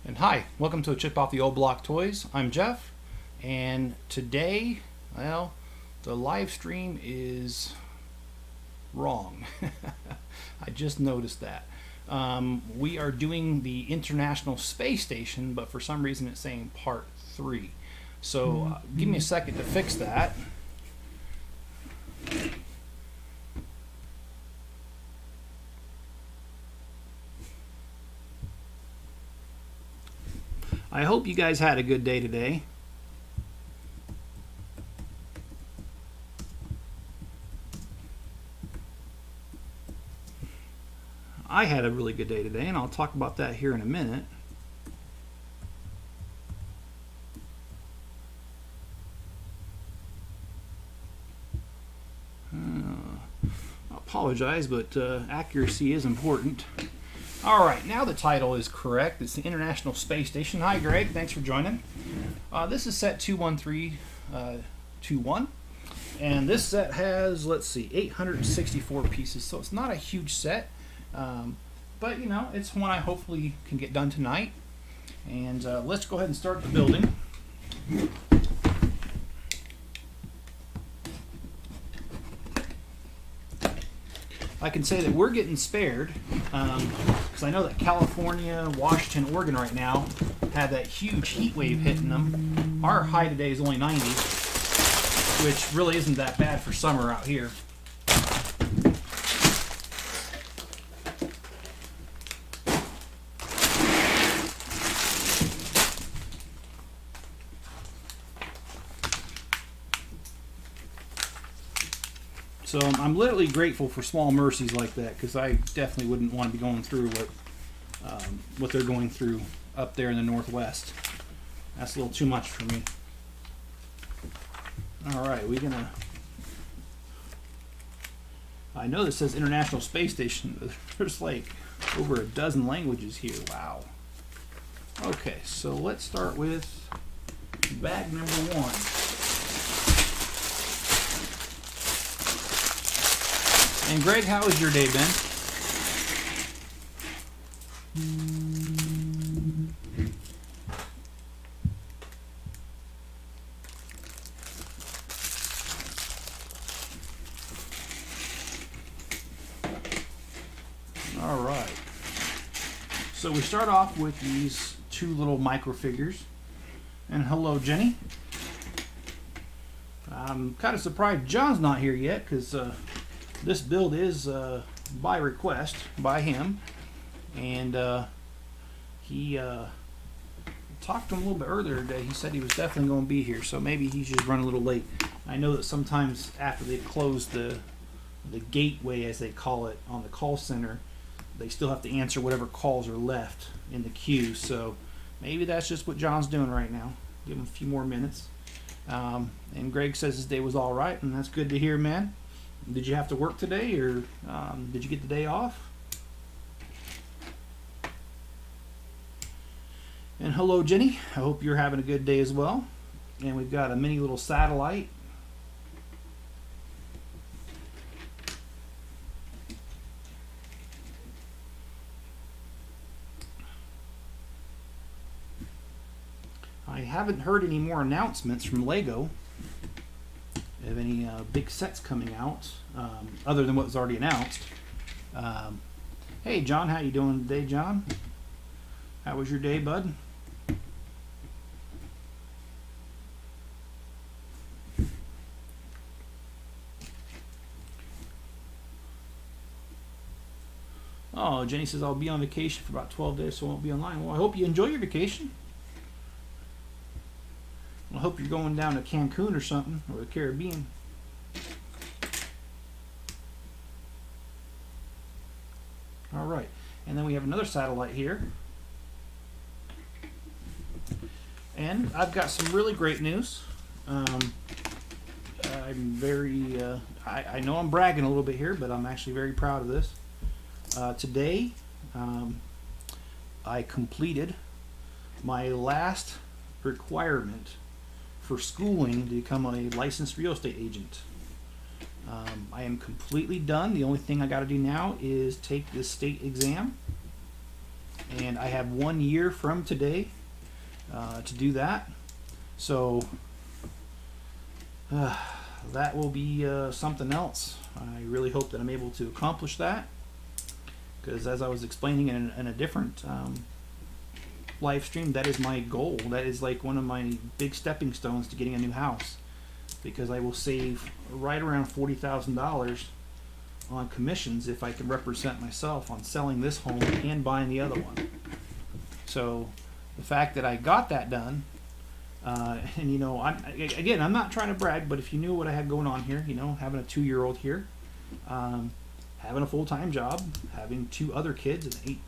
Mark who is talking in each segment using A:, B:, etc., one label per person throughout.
A: And hi, welcome to a Chip Off the Old Block Toys. I'm Jeff, and today, well, the live stream is wrong. I just noticed that. We are doing the International Space Station, but for some reason it's saying part 3. So give me a second to fix that. I hope you guys had a good day today. I had a really good day today, and I'll talk about that here in a minute. I apologize, but accuracy is important. All right, now the title is correct. It's the International Space Station. Hi, Greg. Thanks for joining. This is set 21321, and this set has, let's see, 864 pieces. So it's not a huge set, but you know, it's one I hopefully can get done tonight. And let's go ahead and start the building. I can say that we're getting spared because I know that California, Washington, Oregon right now have that huge heat wave hitting them. Our high today is only 90, which really isn't that bad for summer out here. So I'm literally grateful for small mercies like that, because I definitely wouldn't want to be going through what they're going through up there in the Northwest. That's a little too much for me. All right, I know this says International Space Station, but there's like over a dozen languages here. Wow. Okay, so let's start with bag number 1. And Greg, how has your day been? All right. So we start off with these 2 little micro figures. And hello, Jenny. I'm kind of surprised John's not here yet, because this build is by request by him, and he talked to him a little bit earlier today. He said he was definitely going to be here, so maybe he's just running a little late. I know that sometimes after they close the gateway, as they call it, on the call center, they still have to answer whatever calls are left in the queue, so maybe that's just what John's doing right now. Give him a few more minutes. And Greg says his day was all right, and that's good to hear, man. Did you have to work today, or did you get the day off? And hello, Jenny. I hope you're having a good day as well. And we've got a mini little satellite. I haven't heard any more announcements from Lego of any big sets coming out, other than what was already announced. Hey John, how you doing today, John? How was your day, bud? Oh, Jenny says I'll be on vacation for about 12 days, so I won't be online. Well, I hope you enjoy your vacation. I hope you're going down to Cancun or something, or the Caribbean. All right, and then we have another satellite here. And I've got some really great news. I'm very, I know I'm bragging a little bit here, but I'm actually very proud of this. Today, I completed my last requirement for schooling to become a licensed real estate agent. I am completely done. The only thing I got to do now is take the state exam, and I have 1 year from today to do that. So that will be something else. I really hope that I'm able to accomplish that, because as I was explaining in a different live stream, that is my goal. That is like one of my big stepping stones to getting a new house, because I will save right around $40,000 on commissions if I can represent myself on selling this home and buying the other one. So the fact that I got that done, and you know, I'm not trying to brag, but if you knew what I had going on here, you know, having a 2-year-old here, having a full-time job, having 2 other kids, an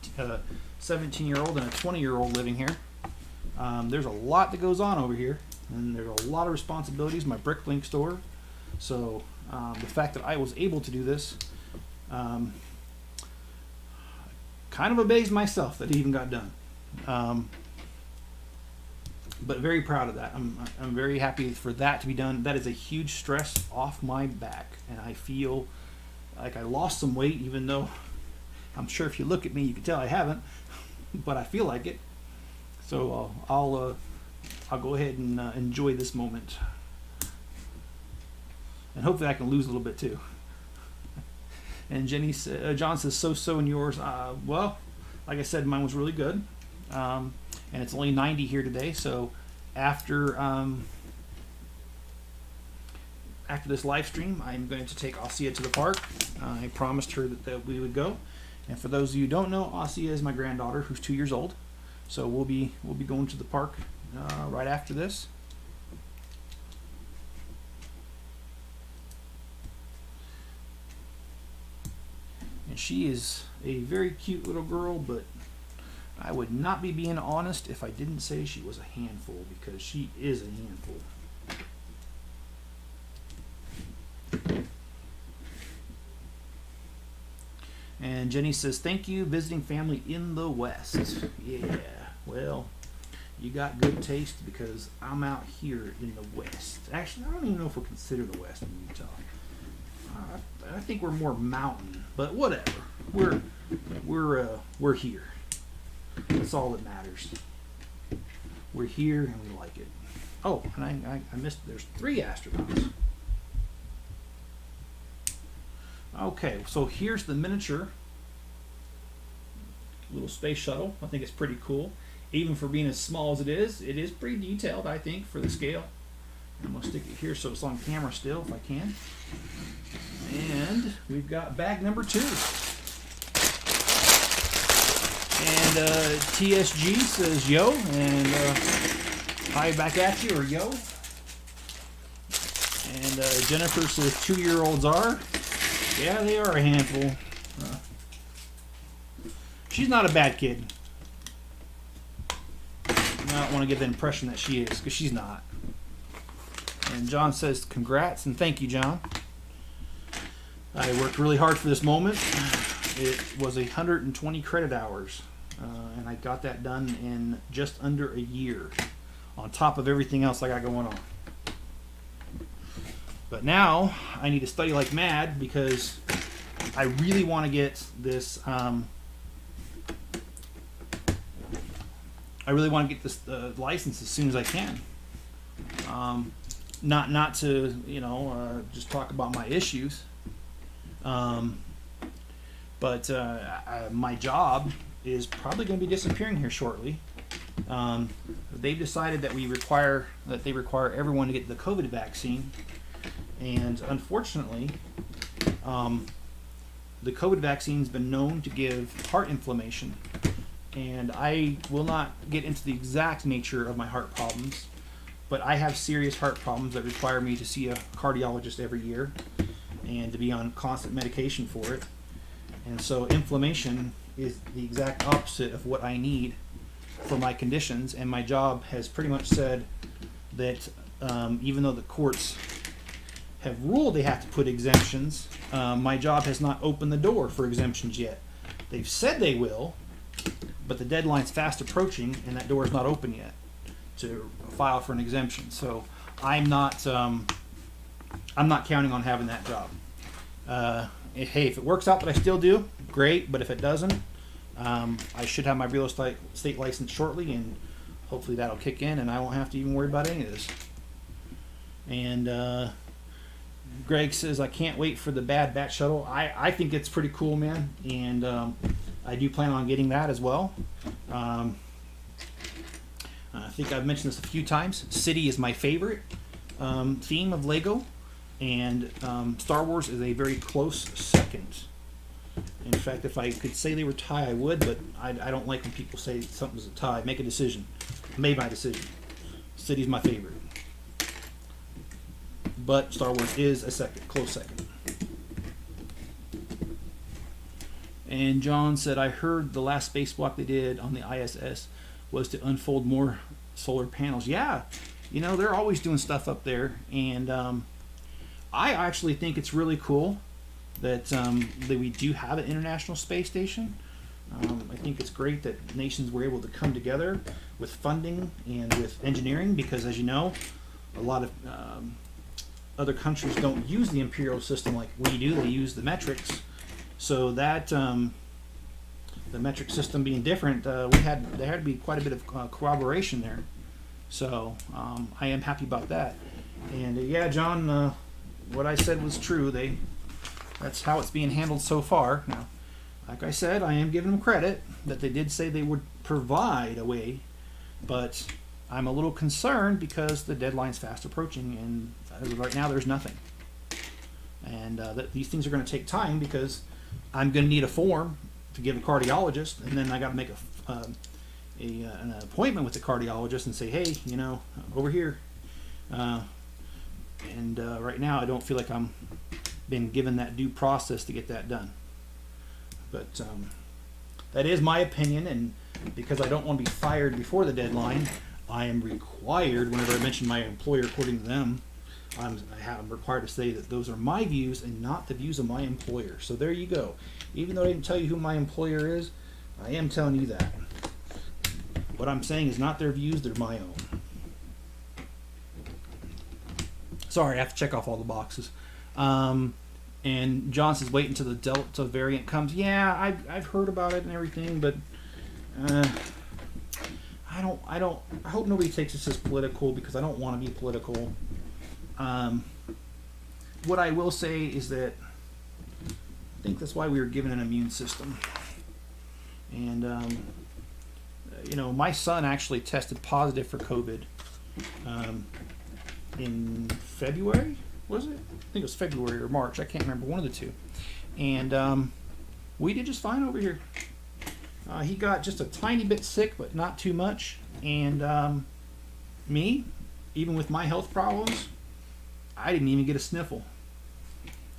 A: 17-year-old and a 20-year-old living here, there's a lot that goes on over here, and there's a lot of responsibilities. My Bricklink store. So the fact that I was able to do this kind of amazed myself that it even got done. But very proud of that. I'm very happy for that to be done. That is a huge stress off my back, and I feel like I lost some weight, even though I'm sure if you look at me you can tell I haven't, but I feel like it. So I'll go ahead and enjoy this moment, and hopefully I can lose a little bit too. And John says, so and yours. Well, like I said, mine was really good, and it's only 90 here today. So after this live stream, I'm going to take Ossia to the park. I promised her that we would go. And for those of you who don't know, Ossia is my granddaughter, who's 2 years old. So we'll be going to the park right after this. And she is a very cute little girl, but I would not be being honest if I didn't say she was a handful, because she is a handful. And Jenny says, thank you, visiting family in the West. Yeah, well, you got good taste, because I'm out here in the West. Actually, I don't even know if we'll consider the West in Utah. I think we're more mountain, but whatever. We're here. That's all that matters. We're here and we like it. Oh, and I missed. There's 3 astronauts. Okay, so here's the miniature little space shuttle. I think it's pretty cool. Even for being as small as it is pretty detailed, I think, for the scale. I'm going to stick it here so it's on camera still if I can. And we've got bag number 2. And TSG says yo, and hi back at you, or yo. And Jennifer says 2-year-olds are. Yeah, they are a handful. She's not a bad kid. I don't want to give the impression that she is, because she's not. And John says congrats, and thank you, John. I worked really hard for this moment. It was 120 credit hours, and I got that done in just under a year, on top of everything else I got going on. But now I need to study like mad, because I really want to get this. I really want to get this license as soon as I can. Not to just talk about my issues. But my job is probably going to be disappearing here shortly. They've decided that they require everyone to get the COVID vaccine, and unfortunately, the COVID vaccine's been known to give heart inflammation. And I will not get into the exact nature of my heart problems, but I have serious heart problems that require me to see a cardiologist every year and to be on constant medication for it. And so inflammation is the exact opposite of what I need for my conditions, and my job has pretty much said that even though the courts have ruled they have to put exemptions, my job has not opened the door for exemptions yet. They've said they will, but the deadline's fast approaching, and that door is not open yet to file for an exemption. So I'm not counting on having that job. Hey, if it works out that I still do, great. But if it doesn't, I should have my real estate license shortly, and hopefully that'll kick in, and I won't have to even worry about any of this. And Greg says, I can't wait for the Bad Batch shuttle. I think it's pretty cool, man, and I do plan on getting that as well. I think I've mentioned this a few times. City is my favorite theme of Lego, and Star Wars is a very close second. In fact, if I could say they were tie, I would, but I don't like when people say something's a tie. Make a decision. I made my decision. City's my favorite. But Star Wars is a close second. And John said, I heard the last spacewalk they did on the ISS was to unfold more solar panels. Yeah, they're always doing stuff up there. And I actually think it's really cool that we do have an International Space Station. I think it's great that nations were able to come together with funding and with engineering, because as you know, a lot of other countries don't use the imperial system like we do. They use the metrics. So that the metric system being different, there had to be quite a bit of corroboration there. So I am happy about that. And yeah, John, what I said was true. That's how it's being handled so far. Now, like I said, I am giving them credit that they did say they would provide a way, but I'm a little concerned because the deadline's fast approaching, and as of right now, there's nothing. And these things are going to take time, because I'm going to need a form to give a cardiologist, and then I got to make an appointment with the cardiologist and say, hey, over here. Right now, I don't feel like I'm been given that due process to get that done. But that is my opinion, and because I don't want to be fired before the deadline, I am required, whenever I mention my employer, according to them, I'm required to say that those are my views and not the views of my employer. So there you go. Even though I didn't tell you who my employer is, I am telling you that. What I'm saying is not their views, they're my own. Sorry, I have to check off all the boxes. And John says, wait until the Delta variant comes. Yeah, I've heard about it and everything, but I hope nobody takes this as political, because I don't want to be political. What I will say is that I think that's why we were given an immune system. And my son actually tested positive for COVID in February, was it? I think it was February or March. I can't remember, one of the two. And we did just fine over here. He got just a tiny bit sick, but not too much. And me, even with my health problems, I didn't even get a sniffle.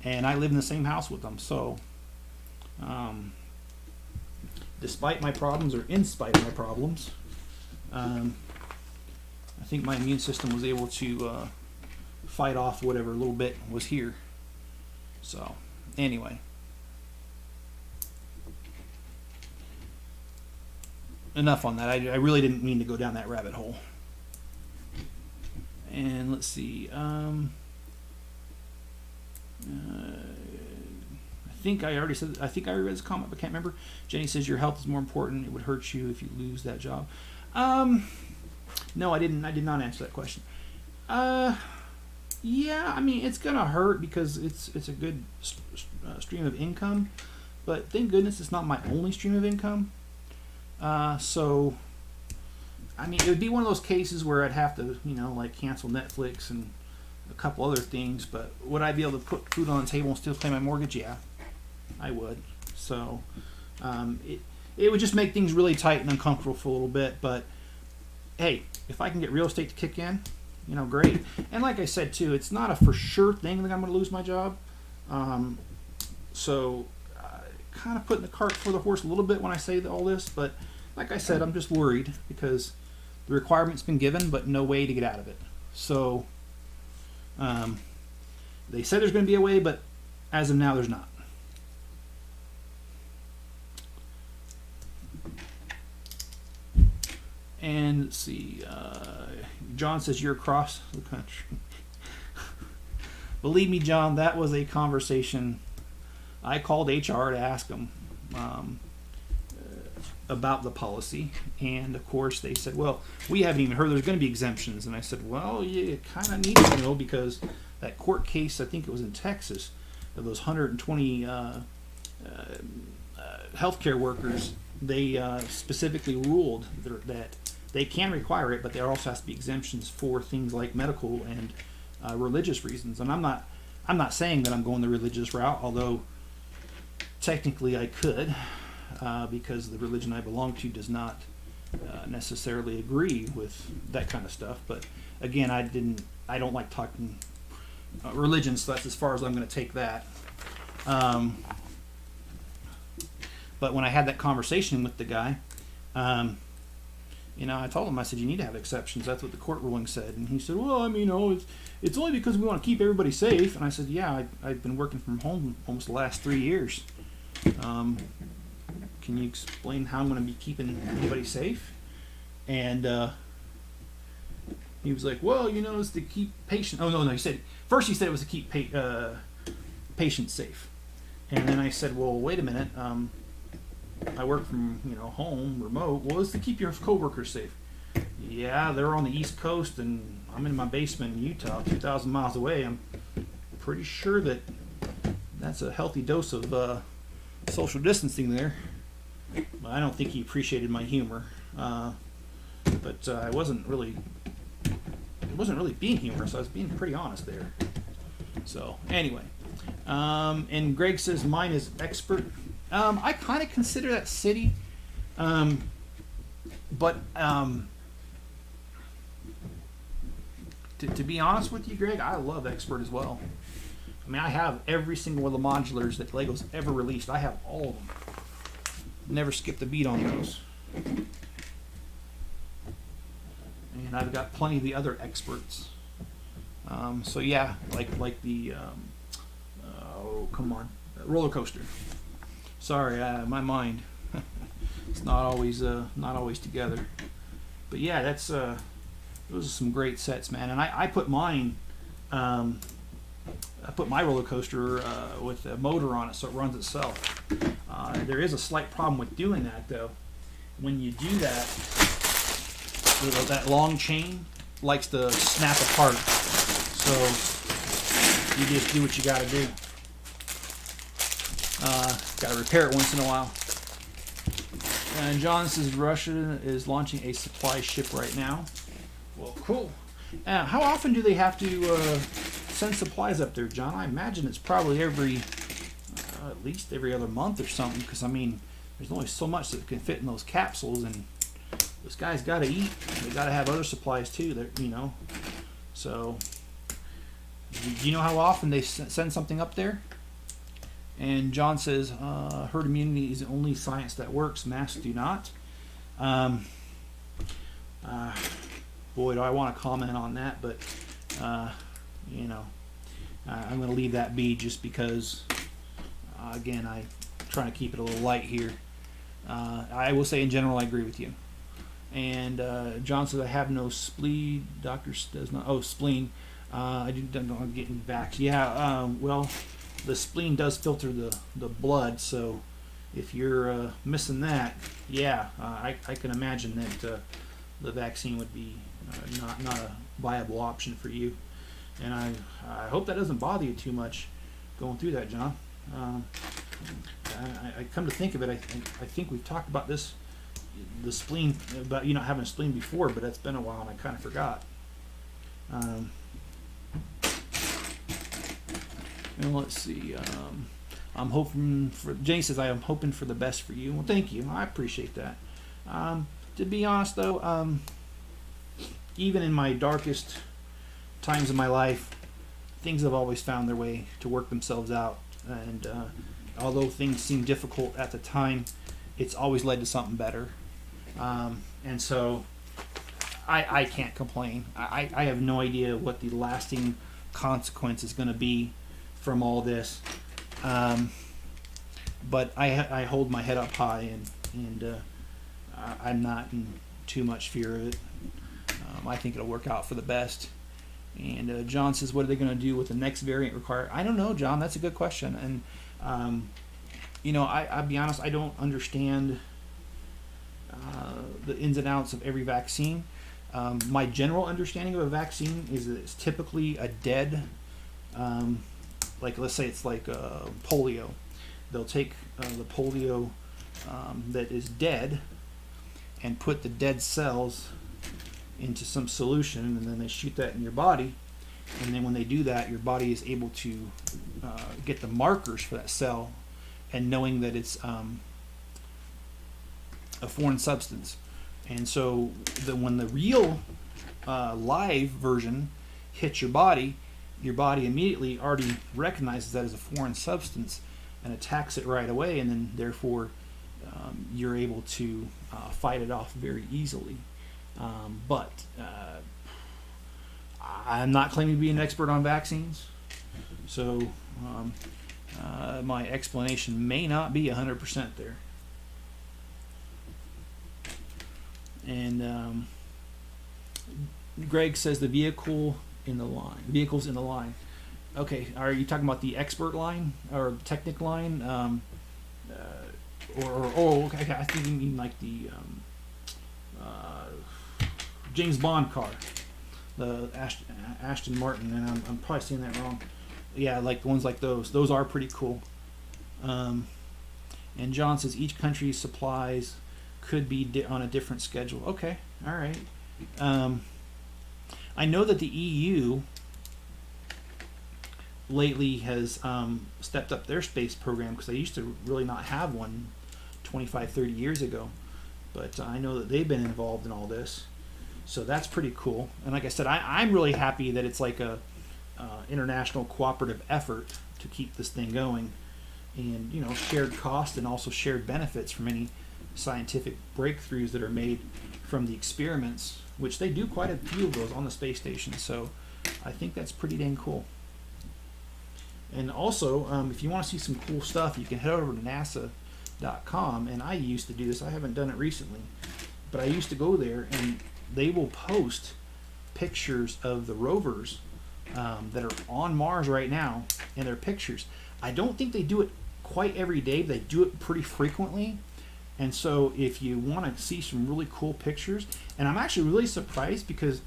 A: And I live in the same house with them. So, despite my problems, or in spite of my problems, I think my immune system was able to fight off whatever little bit was here. So, anyway. Enough on that. I really didn't mean to go down that rabbit hole. And let's see. I think I already said. I think I already read this comment, but can't remember. Jenny says your health is more important. It would hurt you if you lose that job. No, I didn't. I did not answer that question. Yeah, I mean, it's gonna hurt because it's a good stream of income, but thank goodness it's not my only stream of income. So, I mean, it would be one of those cases where I'd have to, like cancel Netflix and a couple other things, but would I be able to put food on the table and still pay my mortgage? Yeah, I would. So, it would just make things really tight and uncomfortable for a little bit, but hey, if I can get real estate to kick in, great. And like I said too, it's not a for sure thing that I'm going to lose my job. So, kind of putting the cart before the horse a little bit when I say all this, but like I said, I'm just worried because the requirement's been given, but no way to get out of it. So, they said there's going to be a way, but as of now, there's not. And let's see, John says you're across the country. Believe me, John, that was a conversation. I called HR to ask them. about the policy, and of course they said, well, we haven't even heard there's going to be exemptions. And I said, well, you kind of need to know, because that court case, I think it was in Texas, of those 120 healthcare workers, they specifically ruled that they can require it, but there also has to be exemptions for things like medical and religious reasons. And I'm not saying that I'm going the religious route, although technically I could, because the religion I belong to does not necessarily agree with that kind of stuff. But again, I don't like talking religion, so that's as far as I'm going to take that. But when I had that conversation with the guy, I told him, I said, you need to have exceptions. That's what the court ruling said. And he said, well, it's only because we want to keep everybody safe. And I said, yeah, I've been working from home almost the last 3 years. Can you explain how I'm going to be keeping everybody safe? And he was like, well, it's to keep patients. Oh, no, he said it was to keep patients safe. And then I said, well, wait a minute. I work from home, remote. Well, it's to keep your coworkers safe. Yeah, they're on the East Coast, and I'm in my basement in Utah, 2,000 miles away. I'm pretty sure that's a healthy dose of social distancing there. I don't think he appreciated my humor, but I wasn't really being humorous. I was being pretty honest there. So anyway, and Greg says mine is expert. I kind of consider that city, but to be honest with you, Greg, I love expert as well. I have every single one of the modulars that Lego's ever released. I have all of them. Never skipped a beat on those. And I've got plenty of the other experts. So yeah, like the roller coaster. Sorry, my mind. It's not always together. But yeah, those are some great sets, man. And I put mine. I put my roller coaster with a motor on it, so it runs itself. There is a slight problem with doing that, though. When you do that, that long chain likes to snap apart. So you just do what you got to do. Got to repair it once in a while. And John says Russia is launching a supply ship right now. Well, cool. How often do they have to send supplies up there, John? I imagine it's probably at least every other month or something, because there's only so much that can fit in those capsules, and those guys got to eat. They got to have other supplies too. So do you know how often they send something up there? And John says herd immunity is the only science that works. Masks do not. Boy, do I want to comment on that, but I'm going to leave that be, just because again, I'm trying to keep it a little light here. I will say in general I agree with you. And John says I have no spleen. Doctor does not. Oh, spleen. I don't get vax. Yeah. Well, the spleen does filter the blood, so if you're missing that, yeah, I can imagine that the vaccine would be not a viable option for you. And I hope that doesn't bother you too much going through that, John. I come to think of it, I think we've talked about the spleen, about having a spleen before, but it's been a while and I kind of forgot. And let's see. I'm hoping for. Jenny says I am hoping for the best for you. Well, thank you. I appreciate that. To be honest, though, even in my darkest times of my life, things have always found their way to work themselves out. And although things seem difficult at the time, it's always led to something better. And so I can't complain. I have no idea what the lasting consequence is going to be from all this. But I hold my head up high, and I'm not in too much fear of it. I think it'll work out for the best. And John says, what are they going to do with the next variant required? I don't know, John. That's a good question. And, I'll be honest, I don't understand the ins and outs of every vaccine. My general understanding of a vaccine is that it's typically a dead, like let's say it's like polio. They'll take the polio that is dead and put the dead cells into some solution, and then they shoot that in your body. And then when they do that, your body is able to get the markers for that cell, and knowing that it's a foreign substance. And so when the real live version hits your body immediately already recognizes that as a foreign substance and attacks it right away, and then therefore you're able to fight it off very easily. But I'm not claiming to be an expert on vaccines, so my explanation may not be 100% there. And Greg says the vehicle's in the line. Okay, are you talking about the expert line or Technic line? Okay, I think you mean like the James Bond car, the Aston Martin, and I'm probably saying that wrong. Yeah, like the ones like those. Those are pretty cool. And John says each country's supplies could be on a different schedule. Okay, all right. I know that the EU lately has stepped up their space program, because they used to really not have one 25, 30 years ago. But I know that they've been involved in all this. So that's pretty cool. And like I said, I'm really happy that it's like a international cooperative effort to keep this thing going. And, shared cost and also shared benefits from any scientific breakthroughs that are made from the experiments, which they do quite a few of those on the space station. So I think that's pretty dang cool. And also, if you want to see some cool stuff, you can head over to NASA.com. And I used to do this. I haven't done it recently, but I used to go there, and they will post pictures of the rovers that are on Mars right now, and their pictures. I don't think they do it quite every day. They do it pretty frequently. And so if you want to see some really cool pictures, and I'm actually really surprised, because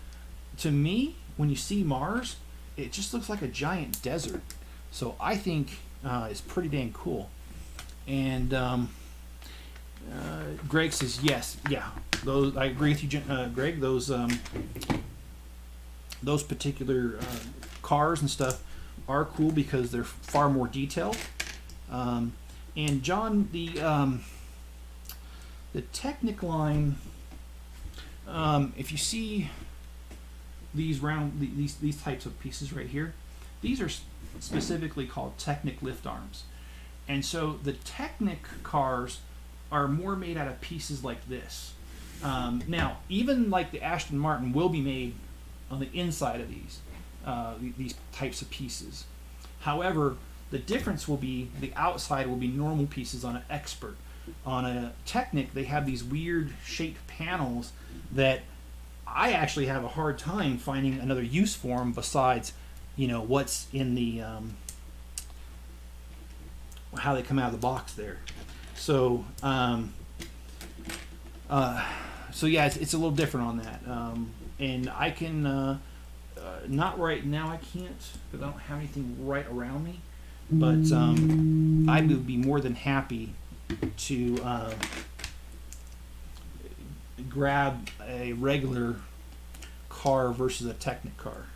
A: to me, when you see Mars, it just looks like a giant desert. So I think it's pretty dang cool. And Greg says yes, yeah. Those, I agree with you, Greg. Those particular cars and stuff are cool because they're far more detailed. And John, the Technic line, if you see these these types of pieces right here, these are specifically called Technic lift arms. And so the Technic cars are more made out of pieces like this. Now, even like the Aston Martin will be made on the inside of these types of pieces. However, the difference will be the outside will be normal pieces on an Expert. On a Technic, they have these weird shaped panels that I actually have a hard time finding another use for them besides, what's in the how they come out of the box there. So, so yeah, it's a little different on that. And I can not right now. I can't, because I don't have anything right around me. But I would be more than happy to grab a regular car versus a Technic car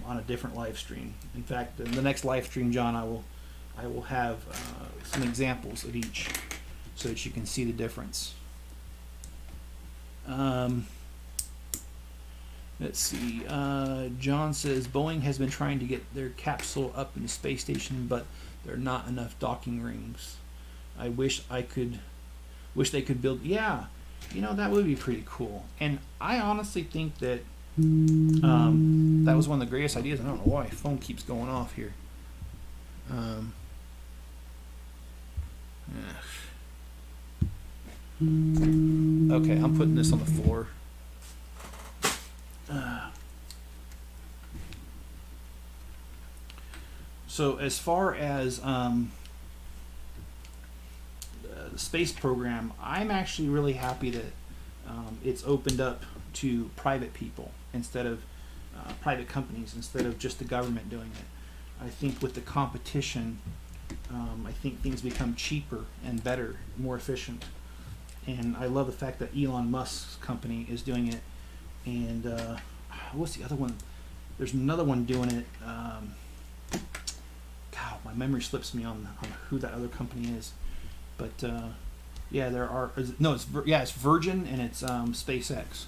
A: on a different live stream. In fact, in the next live stream, John, I will have some examples of each so that you can see the difference. Let's see. John says Boeing has been trying to get their capsule up in the space station, but there are not enough docking rings. I wish they could build. Yeah, that would be pretty cool. And I honestly think that that was one of the greatest ideas. I don't know why phone keeps going off here. Okay, I'm putting this on the floor. So as far as the space program, I'm actually really happy that it's opened up to private people instead of private companies, instead of just the government doing it. I think with the competition, I think things become cheaper and better, more efficient. And I love the fact that Elon Musk's company is doing it. And what's the other one? There's another one doing it. God, my memory slips me on who that other company is. But yeah, there are. No, it's Virgin and it's SpaceX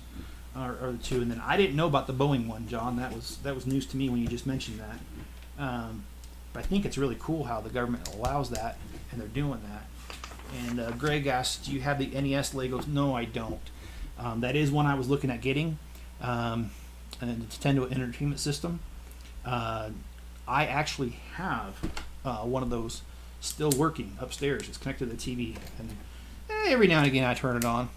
A: are the two. And then I didn't know about the Boeing one, John. That was news to me when you just mentioned that. But I think it's really cool how the government allows that, and they're doing that. And Greg asked, do you have the NES Legos? No, I don't. That is one I was looking at getting. And the Nintendo Entertainment System. I actually have one of those still working upstairs. It's connected to the TV. And every now and again I turn it on.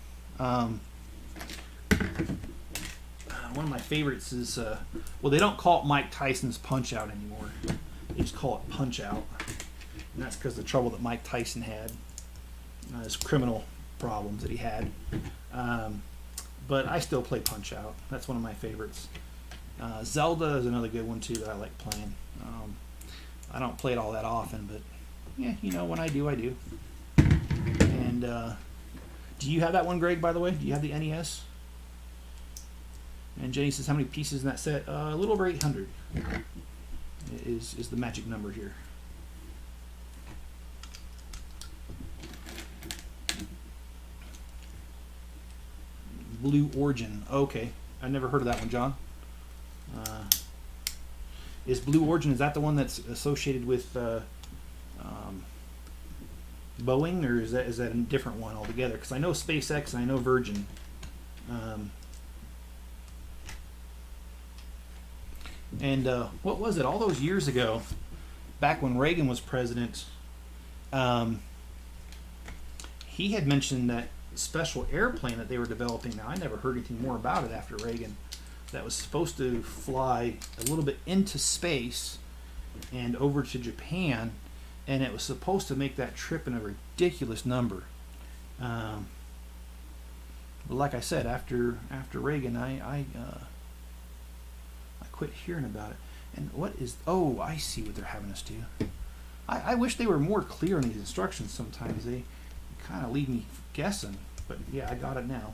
A: One of my favorites is, well, they don't call it Mike Tyson's Punch-Out anymore. They just call it Punch-Out. And that's because of the trouble that Mike Tyson had. His criminal problems that he had. But I still play Punch-Out. That's one of my favorites. Zelda is another good one too that I like playing. I don't play it all that often, but yeah, you know, when I do, I do. And do you have that one, Greg, by the way? Do you have the NES? And Jenny says, how many pieces in that set? A little over 800 is the magic number here. Blue Origin. Okay, I never heard of that one, John. Is Blue Origin, is that the one that's associated with Boeing, or is that a different one altogether? Because I know SpaceX and I know Virgin. And what was it? All those years ago, back when Reagan was president, he had mentioned that special airplane that they were developing. Now, I never heard anything more about it after Reagan. That was supposed to fly a little bit into space and over to Japan, and it was supposed to make that trip in a ridiculous number. But like I said, after Reagan, I quit hearing about it. And what is? Oh, I see what they're having us do. I wish they were more clear on these instructions. Sometimes they kind of leave me guessing. But yeah, I got it now.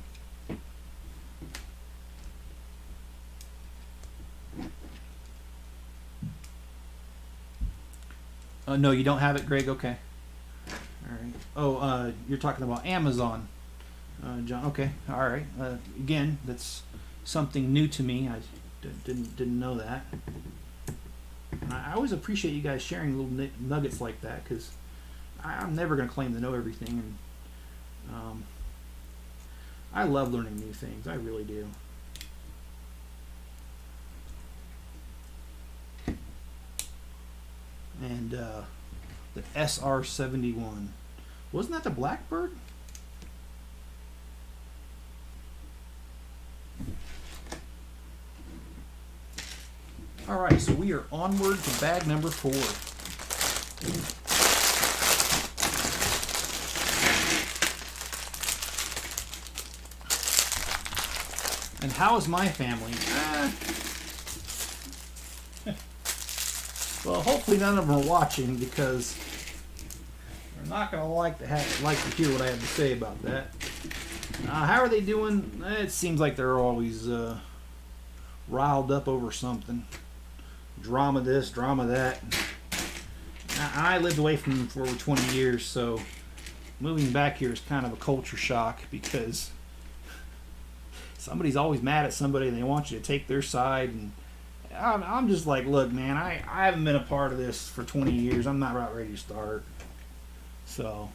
A: No, you don't have it, Greg? Okay. All right. Oh, you're talking about Amazon, John. Okay. All right. Again, that's something new to me. I didn't know that. I always appreciate you guys sharing little nuggets like that, because I'm never going to claim to know everything, and I love learning new things. I really do. And the SR-71. Wasn't that the Blackbird? All right, so we are onward to bag number 4. And how is my family? Well, hopefully none of them are watching, because they're not going to like to hear what I have to say about that. How are they doing? It seems like they're always riled up over something. Drama this, drama that. I lived away from them for over 20 years, so moving back here is kind of a culture shock, because somebody's always mad at somebody and they want you to take their side, and I'm just like, look, man, I haven't been a part of this for 20 years. I'm not about ready to start. So,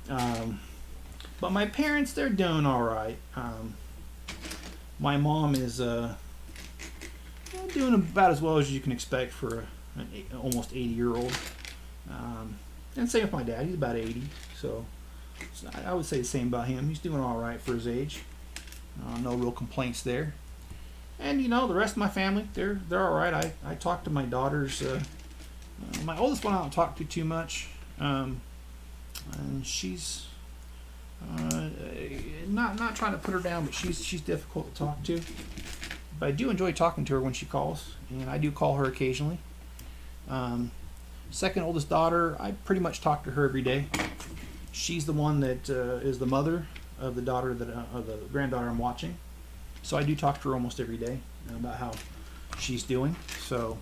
A: but my parents, they're doing all right. My mom is doing about as well as you can expect for an almost 80-year-old. And same with my dad. He's about 80. So I would say the same about him. He's doing all right for his age. No real complaints there. And, you know, the rest of my family, they're all right. I talk to my daughters. My oldest one I don't talk to too much. And she's not trying to put her down, but she's difficult to talk to. But I do enjoy talking to her when she calls, and I do call her occasionally. Second oldest daughter, I pretty much talk to her every day. She's the one that is the mother of the daughter of the granddaughter I'm watching. So I do talk to her almost every day about how she's doing. So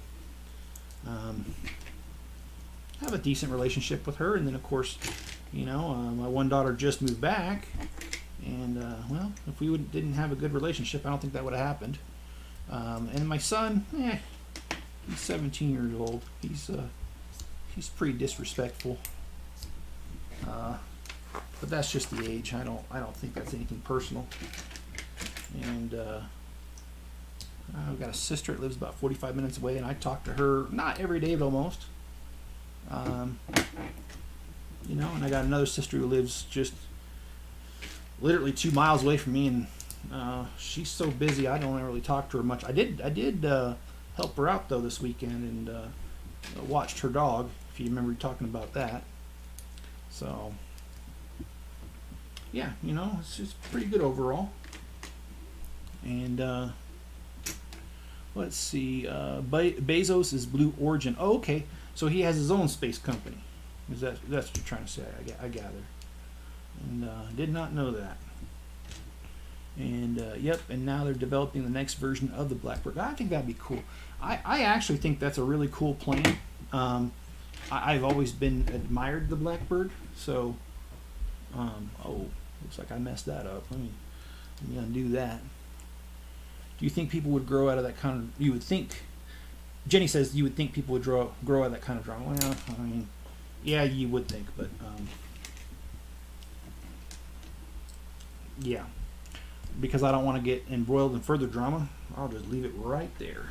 A: I have a decent relationship with her. And then of course, my one daughter just moved back, and well, if we didn't have a good relationship, I don't think that would have happened. And my son, he's 17 years old. He's pretty disrespectful. But that's just the age. I don't think that's anything personal. And I've got a sister that lives about 45 minutes away, and I talk to her not every day, but almost. And I got another sister who lives just literally 2 miles away from me, and she's so busy I don't really talk to her much. I did help her out though this weekend, and watched her dog, if you remember talking about that. So yeah, it's just pretty good overall. And let's see, Bezos is Blue Origin. Oh, okay, so he has his own space company. That's what you're trying to say, I gather. And did not know that. And yep, and now they're developing the next version of the Blackbird. I think that'd be cool. I actually think that's a really cool plane. I've always been admired the Blackbird. So, oh, looks like I messed that up. Let me undo that. Do you think people would grow out of that kind of? You would think. Jenny says you would think people would grow out of that kind of drama. Well, I mean, yeah, you would think, but yeah, because I don't want to get embroiled in further drama, I'll just leave it right there.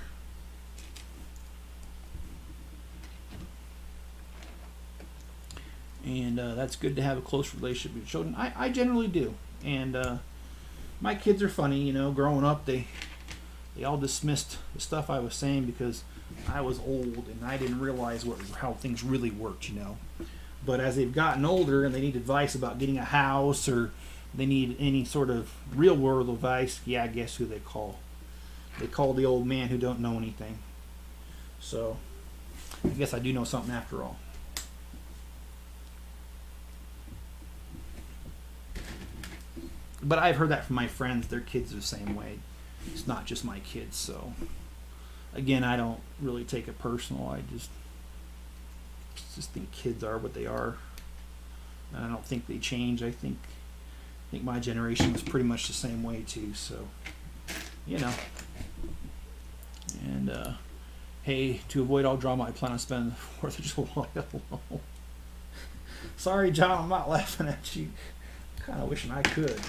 A: And that's good to have a close relationship with children. I generally do. And my kids are funny, growing up they all dismissed the stuff I was saying because I was old and I didn't realize how things really worked, But as they've gotten older and they need advice about getting a house, or they need any sort of real world advice, yeah, guess who they call? They call the old man who don't know anything. So I guess I do know something after all. But I've heard that from my friends. Their kids are the same way. It's not just my kids. So again, I don't really take it personal. I just think kids are what they are, and I don't think they change. I think my generation was pretty much the same way too. So And hey, to avoid all drama, I plan on spending the 4th of July alone. Sorry, John, I'm not laughing at you. Kind of wishing I could,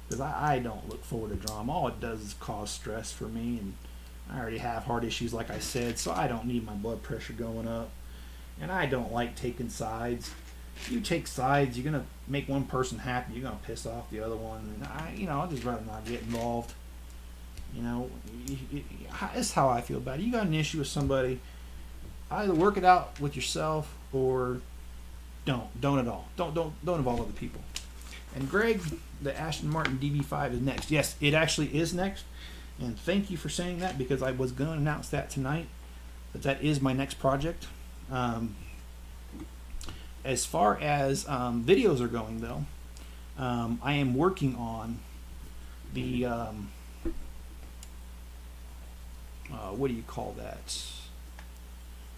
A: because I don't look forward to drama. All it does is cause stress for me, and I already have heart issues, like I said, so I don't need my blood pressure going up. And I don't like taking sides. If you take sides, you're gonna make one person happy. You're gonna piss off the other one, and I'd just rather not get involved. That's how I feel about it. You got an issue with somebody, either work it out with yourself or don't at all. Don't involve other people. And Greg, the Aston Martin DB5 is next. Yes, it actually is next. And thank you for saying that, because I was going to announce that tonight, that is my next project. As far as videos are going, though, I am working on the what do you call that?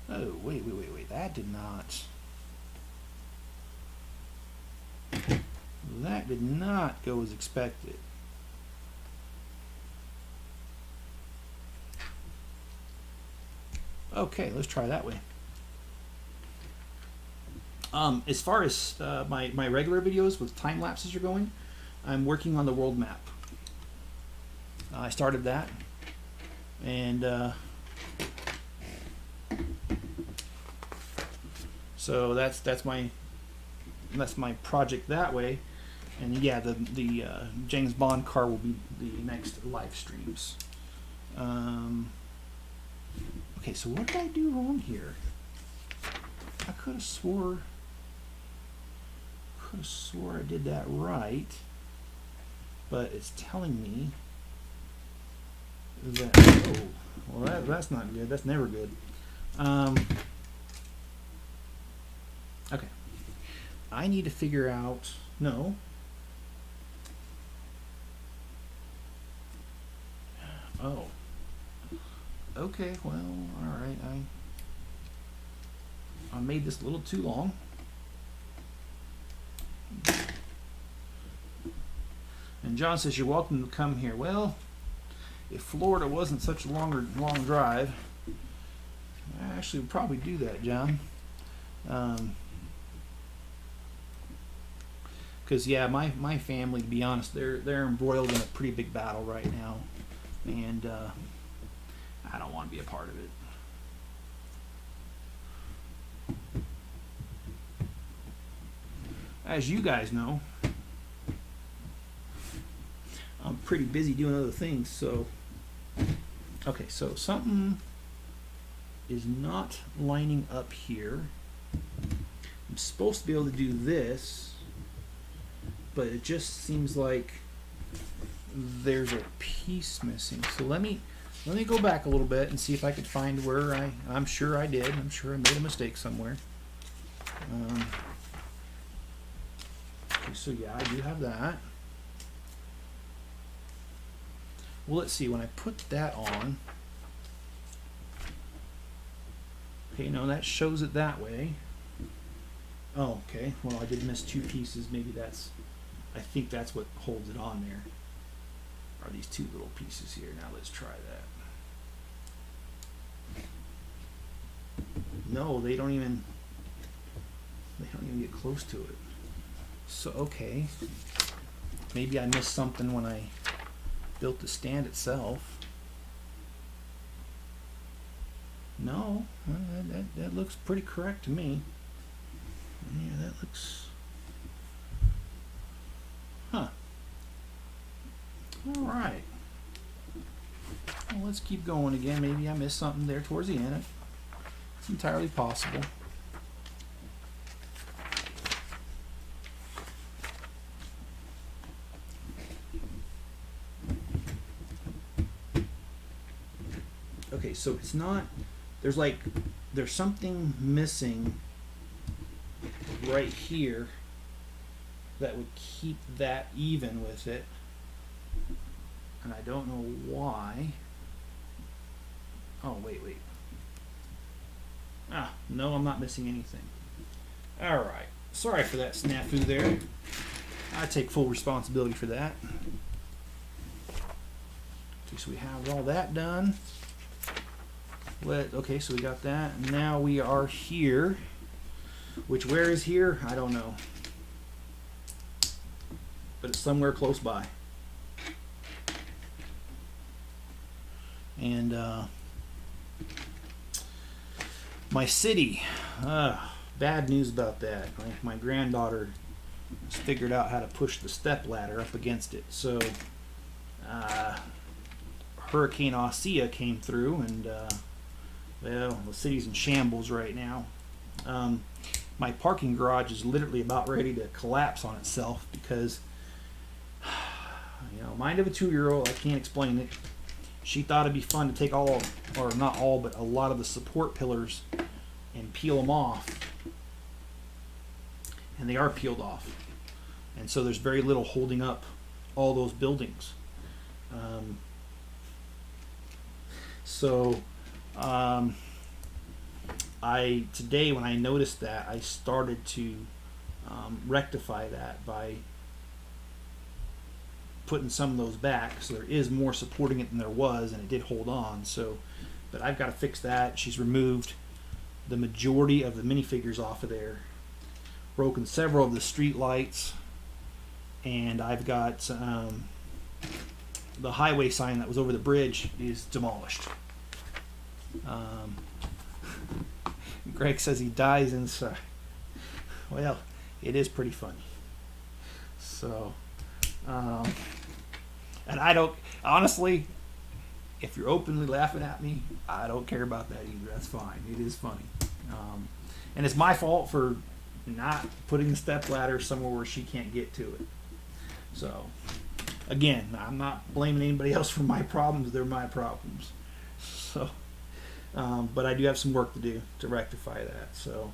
A: Oh, wait, that did not go as expected. Okay, let's try that way. As far as my regular videos with time lapses are going, I'm working on the world map. I started that, and so that's my project that way. And yeah, the James Bond car will be the next live streams. Okay, so what did I do wrong here? I could have swore I did that right. but it's telling me that, oh, well, that's not good. That's never good. Okay. I need to figure out, no. Oh. Okay, well, alright. I made this a little too long. And John says, you're welcome to come here. Well, if Florida wasn't such a long drive, I actually would probably do that, John. Because yeah, my family, to be honest, they're embroiled in a pretty big battle right now, and I don't want to be a part of it. As you guys know, I'm pretty busy doing other things, so okay, so something is not lining up here. I'm supposed to be able to do this, but it just seems like there's a piece missing. So let me go back a little bit and see if I could find where I'm sure I did. I'm sure I made a mistake somewhere. Okay, so yeah, I do have that. Well, let's see, when I put that on, okay, no, that shows it that way. Oh, okay, well, I did miss two pieces. Maybe I think that's what holds it on there, are these two little pieces here. Now let's try that. No, they don't even get close to it. So, okay, maybe I missed something when I built the stand itself. No, that looks pretty correct to me. Yeah, that looks, huh. All right. Well, let's keep going again. Maybe I missed something there towards the end. It's entirely possible. Okay, so it's not, there's something missing right here that would keep that even with it, and I don't know why. Oh, wait. No, I'm not missing anything. Alright, sorry for that snafu there. I take full responsibility for that. Okay, so we have all that done. Okay, so we got that, and now we are here. Which, where is here? I don't know. But it's somewhere close by. And my city, bad news about that. My granddaughter has figured out how to push the step ladder up against it. So Hurricane Osea came through, and well, the city's in shambles right now. My parking garage is literally about ready to collapse on itself because, mind of a 2-year-old, I can't explain it. She thought it'd be fun to take not all, but a lot of the support pillars and peel them off. And they are peeled off. And so there's very little holding up all those buildings. Today when I noticed that, I started to rectify that by putting some of those back, so there is more supporting it than there was, and it did hold on. So, but I've got to fix that. She's removed the majority of the minifigures off of there, broken several of the street lights, and I've got the highway sign that was over the bridge is demolished. Greg says he dies inside. Well, it is pretty funny. So, and I don't, honestly, if you're openly laughing at me, I don't care about that either. That's fine. It is funny. And it's my fault for not putting the step ladder somewhere where she can't get to it. So, again, I'm not blaming anybody else for my problems. They're my problems. So, but I do have some work to do to rectify that. So,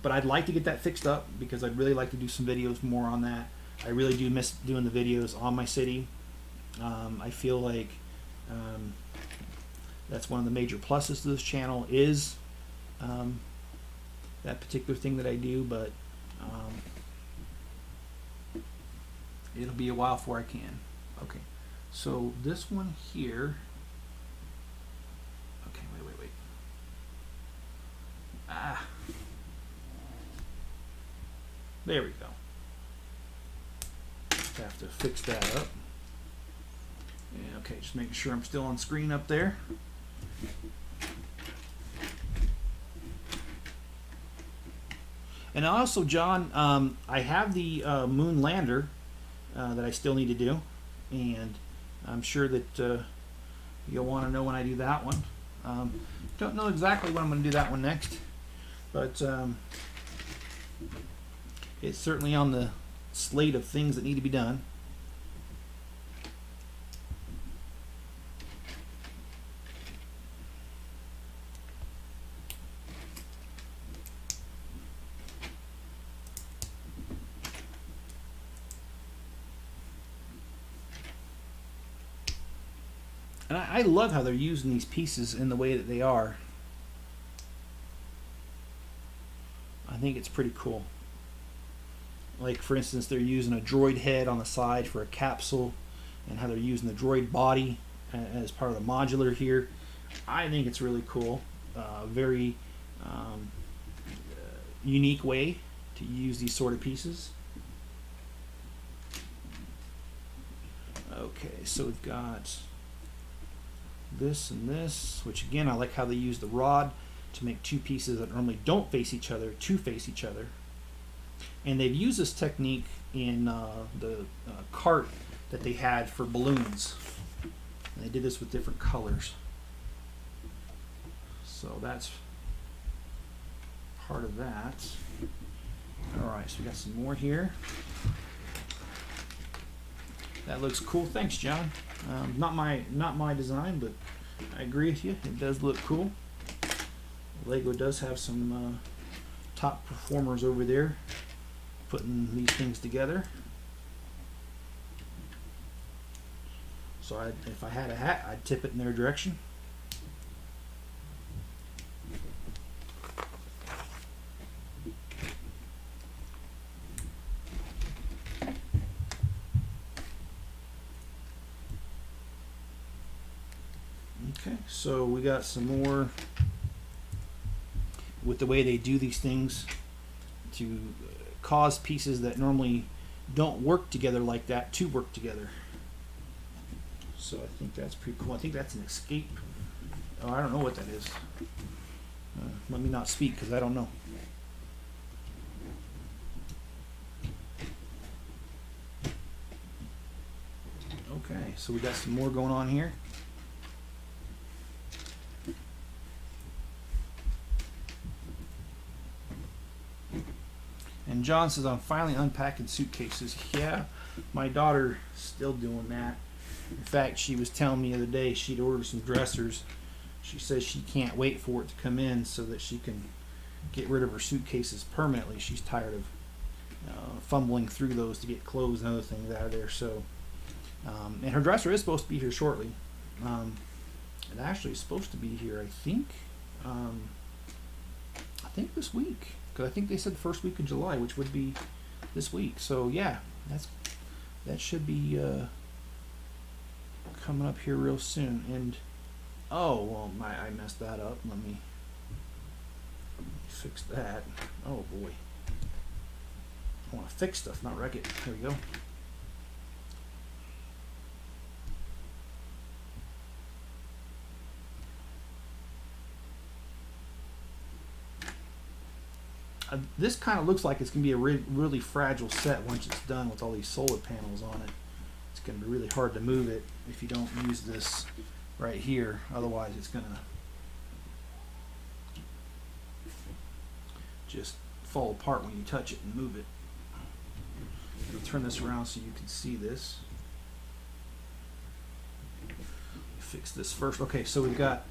A: but I'd like to get that fixed up because I'd really like to do some videos more on that. I really do miss doing the videos on my city. I feel like that's one of the major pluses to this channel is that particular thing that I do, but it'll be a while before I can. Okay, so this one here. Okay, wait. There we go. Have to fix that up. Yeah, okay, just making sure I'm still on screen up there. And also, John, I have the moon lander that I still need to do, and I'm sure that you'll want to know when I do that one. Don't know exactly when I'm going to do that one next, but it's certainly on the slate of things that need to be done. And I love how they're using these pieces in the way that they are. I think it's pretty cool. Like, for instance, they're using a droid head on the side for a capsule, and how they're using the droid body as part of the modular here. I think it's really cool. Very unique way to use these sort of pieces. Okay, so we've got this and this, which again, I like how they use the rod to make two pieces that normally don't face each other to face each other. And they've used this technique in the cart that they had for balloons. And they did this with different colors. So that's part of that. Alright, so we got some more here. That looks cool. Thanks, John. Not my design, but I agree with you. It does look cool. Lego does have some top performers over there putting these things together. So if I had a hat, I'd tip it in their direction. Okay, so we got some more with the way they do these things to cause pieces that normally don't work together like that to work together. So I think that's pretty cool. I think that's an escape. Oh, I don't know what that is. Let me not speak because I don't know. Okay, so we got some more going on here. And John says, I'm finally unpacking suitcases. Yeah, my daughter's still doing that. In fact, she was telling me the other day she'd ordered some dressers. She says she can't wait for it to come in so that she can get rid of her suitcases permanently. She's tired of fumbling through those to get clothes and other things out of there. So, and her dresser is supposed to be here shortly. It actually is supposed to be here, I think this week. Because I think they said the first week of July, which would be this week. So yeah, that should be coming up here real soon. And oh well, I messed that up. Let me fix that. Oh boy, I want to fix stuff, not wreck it. There we go. This kind of looks like it's going to be a really fragile set once it's done with all these solar panels on it. It's going to be really hard to move it if you don't use this right here. Otherwise, it's going to just fall apart when you touch it and move it. I'll turn this around so you can see this. fix this first. Okay, so we've got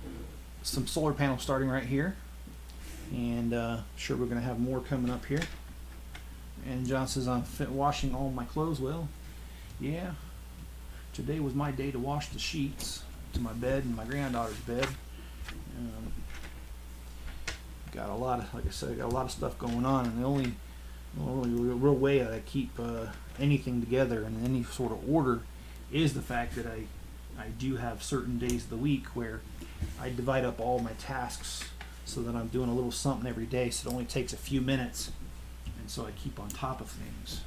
A: some solar panels starting right here, and sure we're going to have more coming up here. And John says I'm washing all my clothes. Well, yeah, today was my day to wash the sheets to my bed and my granddaughter's bed. Got a lot of, like I said, got a lot of stuff going on, and the only real way that I keep anything together in any sort of order is the fact that I do have certain days of the week where I divide up all my tasks so that I'm doing a little something every day, so it only takes a few minutes, and so I keep on top of things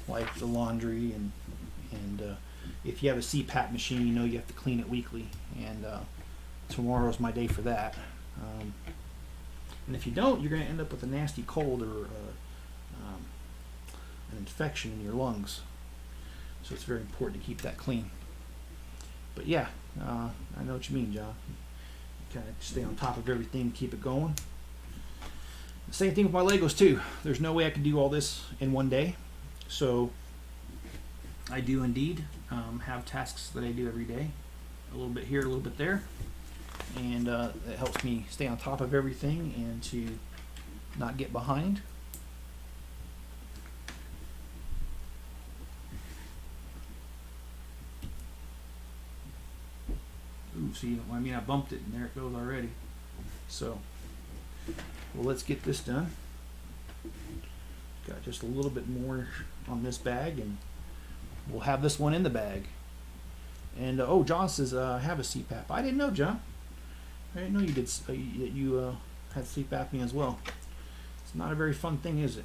A: like the laundry and if you have a CPAP machine, you know you have to clean it weekly, and tomorrow's my day for that. And if you don't, you're going to end up with a nasty cold or an infection in your lungs. So it's very important to keep that clean. But yeah, I know what you mean, John. You kind of stay on top of everything, keep it going. The same thing with my Legos too. There's no way I can do all this in one day. So I do indeed have tasks that I do every day. A little bit here, a little bit there. And it helps me stay on top of everything and to not get behind. Ooh, see, I mean, I bumped it and there it goes already. So, well, let's get this done. Got just a little bit more on this bag, and we'll have this one in the bag. And oh, John says I have a CPAP. I didn't know, John. I didn't know you did. That you had sleep apnea as well. It's not a very fun thing, is it?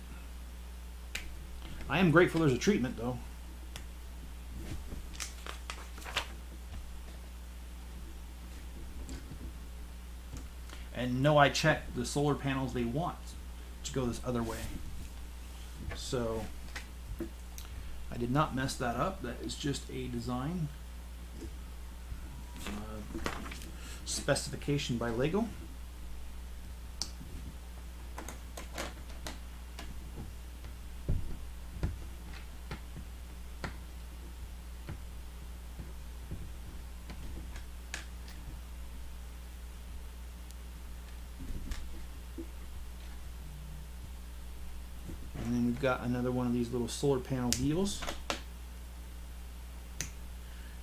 A: I am grateful there's a treatment, though. And no, I checked the solar panels. They want to go this other way. So I did not mess that up. That is just a design specification by Lego. And then we've got another one of these little solar panel deals.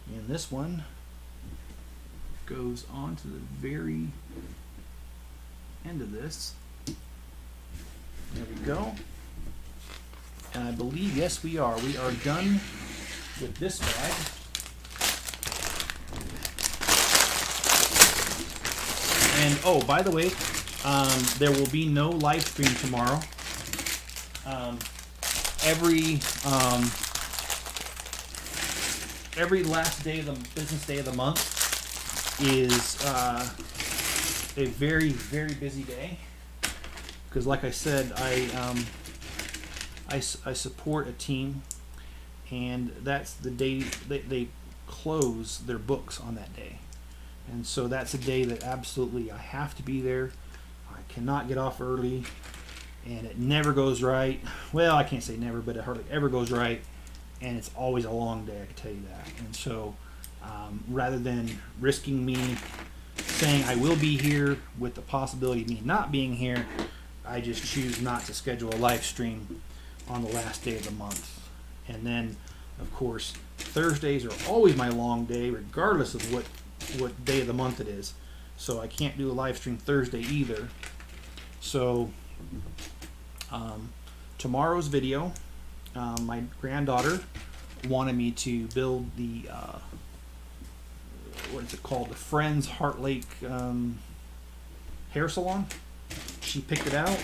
A: And this one goes on to the very end of this. There we go. And I believe, yes, we are done with this bag. And oh, by the way, there will be no live stream tomorrow. Every last day of the business day of the month is a very, very busy day, because like I said, I support a team, and that's the day they close their books on that day, and so that's a day that absolutely I have to be there. I cannot get off early, and it never goes right. Well, I can't say never, but it hardly ever goes right, and it's always a long day, I can tell you that. And so rather than risking me saying I will be here with the possibility of me not being here, I just choose not to schedule a live stream on the last day of the month. And then, of course, Thursdays are always my long day, regardless of what day of the month it is. So I can't do a live stream Thursday either. So tomorrow's video, my granddaughter wanted me to build the what is it called, the Friends Heart Lake hair salon. She picked it out,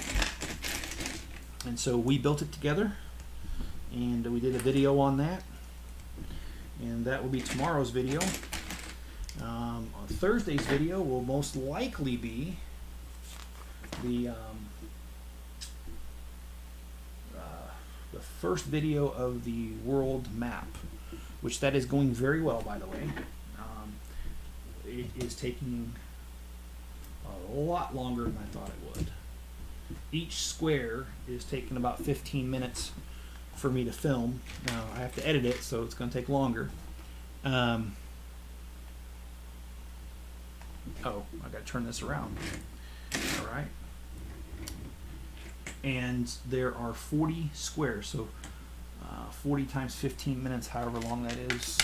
A: and so we built it together, and we did a video on that, and that will be tomorrow's video. On Thursday's video will most likely be the first video of the world map, which that is going very well, by the way. It is taking a lot longer than I thought it would. Each square is taking about 15 minutes for me to film. Now I have to edit it, so it's going to take longer. Oh, I got to turn this around. All right. And there are 40 squares, so 40 times 15 minutes, however long that is.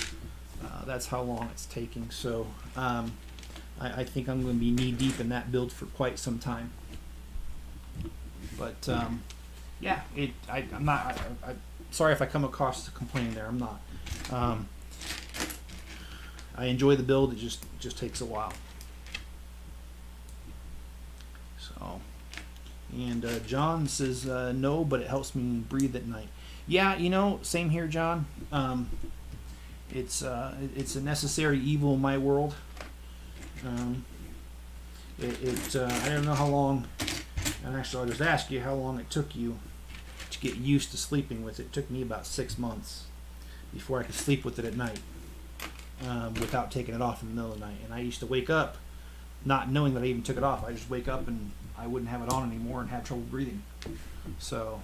A: That's how long it's taking. So I think I'm going to be knee deep in that build for quite some time. But yeah, I'm not. Sorry if I come across to complain there. I'm not. I enjoy the build. It just takes a while. So, and John says no, but it helps me breathe at night. Yeah, you know, same here, John. It's a necessary evil in my world. I don't know how long, and actually I'll just ask you how long it took you to get used to sleeping with it. It took me about 6 months before I could sleep with it at night without taking it off in the middle of the night. And I used to wake up not knowing that I even took it off. I just wake up and I wouldn't have it on anymore and have trouble breathing. So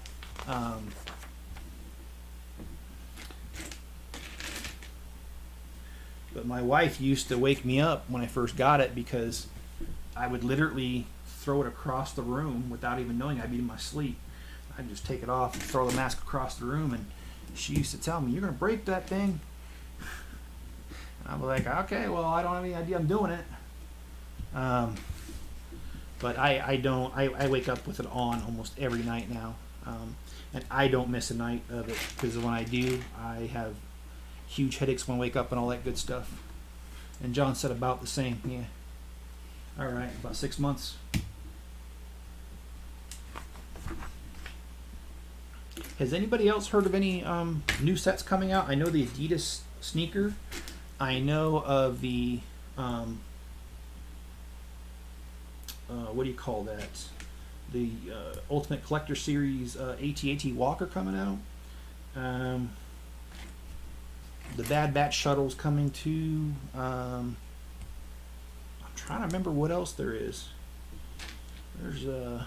A: but my wife used to wake me up when I first got it because I would literally throw it across the room without even knowing I'd be in my sleep. I'd just take it off and throw the mask across the room, and she used to tell me, "You're going to break that thing." And I'd be like, "Okay, well, I don't have any idea I'm doing it." But I don't. I wake up with it on almost every night now, and I don't miss a night of it because when I do, I have huge headaches when I wake up and all that good stuff. And John said about the same. Yeah. All right, about 6 months. Has anybody else heard of any new sets coming out? I know the Adidas sneaker. I know of the what do you call that? The Ultimate Collector Series AT-AT Walker coming out. The Bad Batch shuttle's coming too. I'm trying to remember what else there is. There's a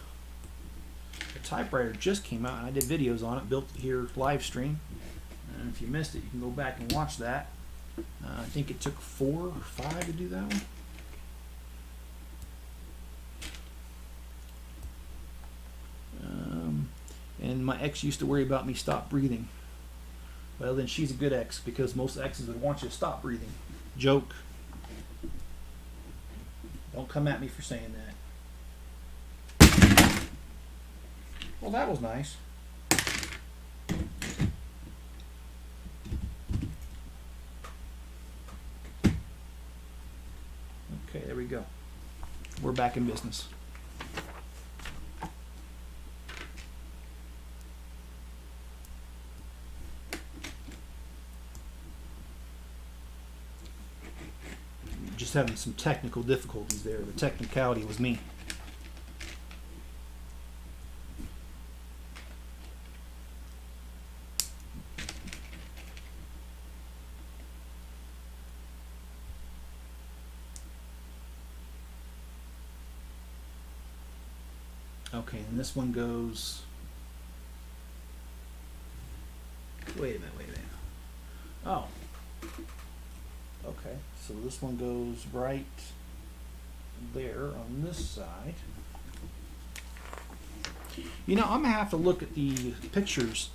A: typewriter just came out, and I did videos on it, built it here live stream. And if you missed it, you can go back and watch that. I think it took 4 or 5 to do that one. And my ex used to worry about me stop breathing. Well, then she's a good ex, because most exes would want you to stop breathing. Joke. Don't come at me for saying that. Well, that was nice. Okay, there we go. We're back in business. Just having some technical difficulties there. The technicality was me. Okay, and this one goes. Wait a minute. Oh. Okay, so this one goes right there on this side. You know, I'm going to have to look at the pictures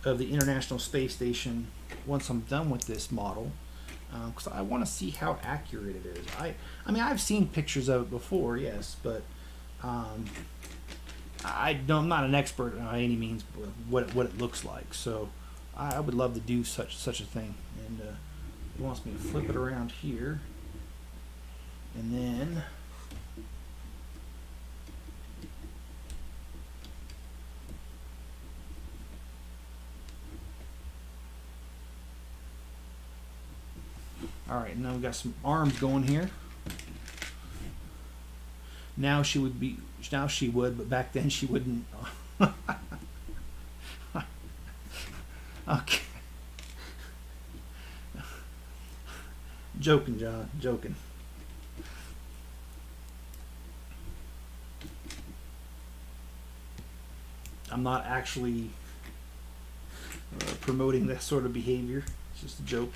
A: of the International Space Station once I'm done with this model, because I want to see how accurate it is. I mean, I've seen pictures of it before, yes, but I'm not an expert by any means what it looks like. So I would love to do such a thing. And he wants me to flip it around here, and then all right, and now we got some arms going here. Now she would, but back then she wouldn't. Okay. Joking, John. Joking. I'm not actually promoting that sort of behavior. It's just a joke.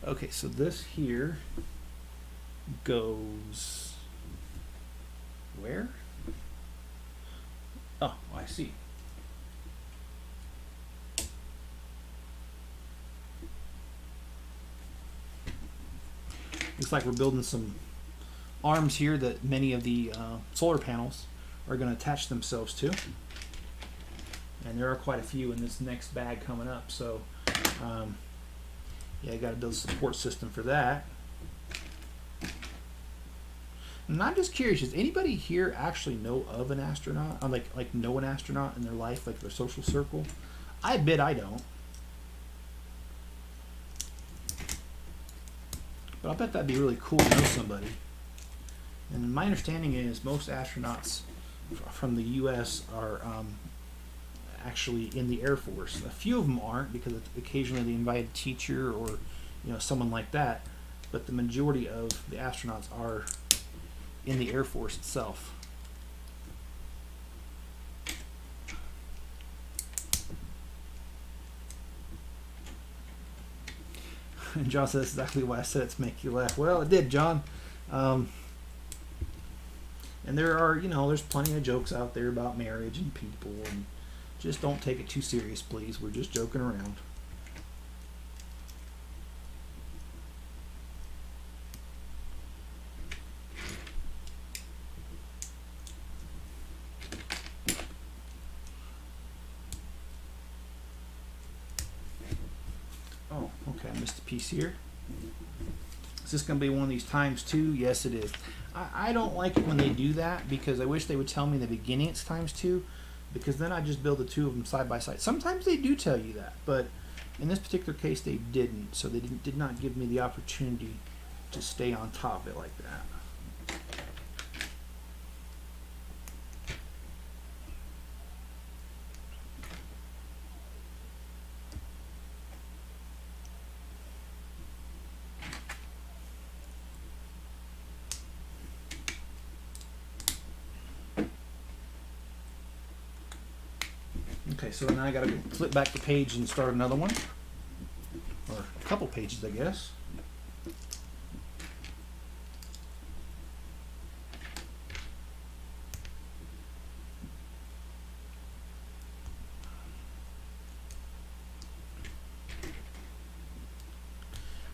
A: Okay, so this here goes where? Oh, I see. Looks like we're building some arms here that many of the solar panels are going to attach themselves to. And there are quite a few in this next bag coming up. So, yeah, you got to build a support system for that. And I'm just curious, does anybody here actually know of an astronaut? Like know an astronaut in their life, like their social circle? I admit I don't. But I bet that'd be really cool to know somebody. And my understanding is most astronauts from the U.S. are actually in the Air Force. A few of them aren't because occasionally they invite a teacher or someone like that. But the majority of the astronauts are in the Air Force itself. And John says exactly why I said it to make you laugh. Well, it did, John. And there are, there's plenty of jokes out there about marriage and people, and just don't take it too serious, please. We're just joking around. Oh, okay, I missed a piece here. Is this going to be one of these times 2? Yes, it is. I don't like it when they do that because I wish they would tell me in the beginning it's times 2, because then I just build the two of them side by side. Sometimes they do tell you that, but in this particular case they didn't. So they did not give me the opportunity to stay on top of it like that. Okay, so now I got to flip back the page and start another one, or a couple pages, I guess.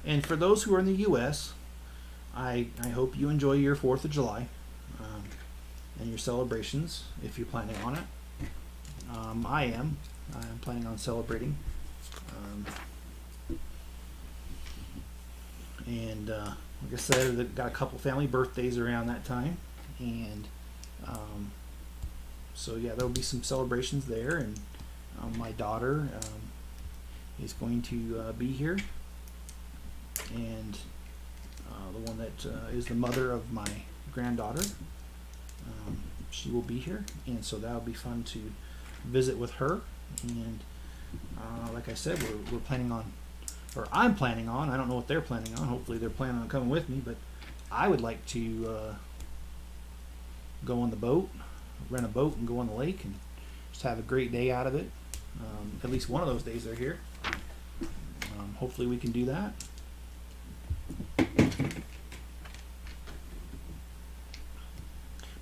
A: And for those who are in the U.S., I hope you enjoy your 4th of July and your celebrations if you're planning on it. I'm planning on celebrating. And like I said, I've got a couple family birthdays around that time. And so yeah, there'll be some celebrations there. And my daughter is going to be here. And the one that is the mother of my granddaughter, she will be here. And so that'll be fun to visit with her. And like I said, we're planning on, or I'm planning on, I don't know what they're planning on, hopefully they're planning on coming with me, but I would like to go on the boat, rent a boat and go on the lake and just have a great day out of it. At least one of those days they're here. Hopefully we can do that.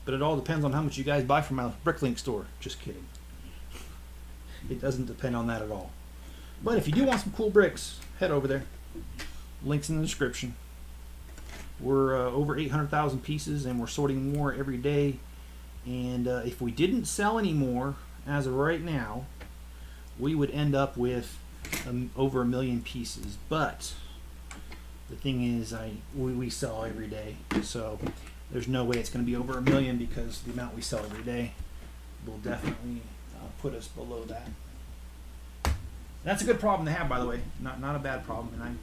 A: But it all depends on how much you guys buy from my Bricklink store. Just kidding. It doesn't depend on that at all. But if you do want some cool bricks, head over there. Links in the description. We're over 800,000 pieces, and we're sorting more every day. And if we didn't sell any more as of right now, we would end up with over 1 million pieces. But the thing is, we sell every day, so there's no way it's going to be over 1 million, because the amount we sell every day will definitely put us below that. That's a good problem to have, by the way. Not a bad problem. And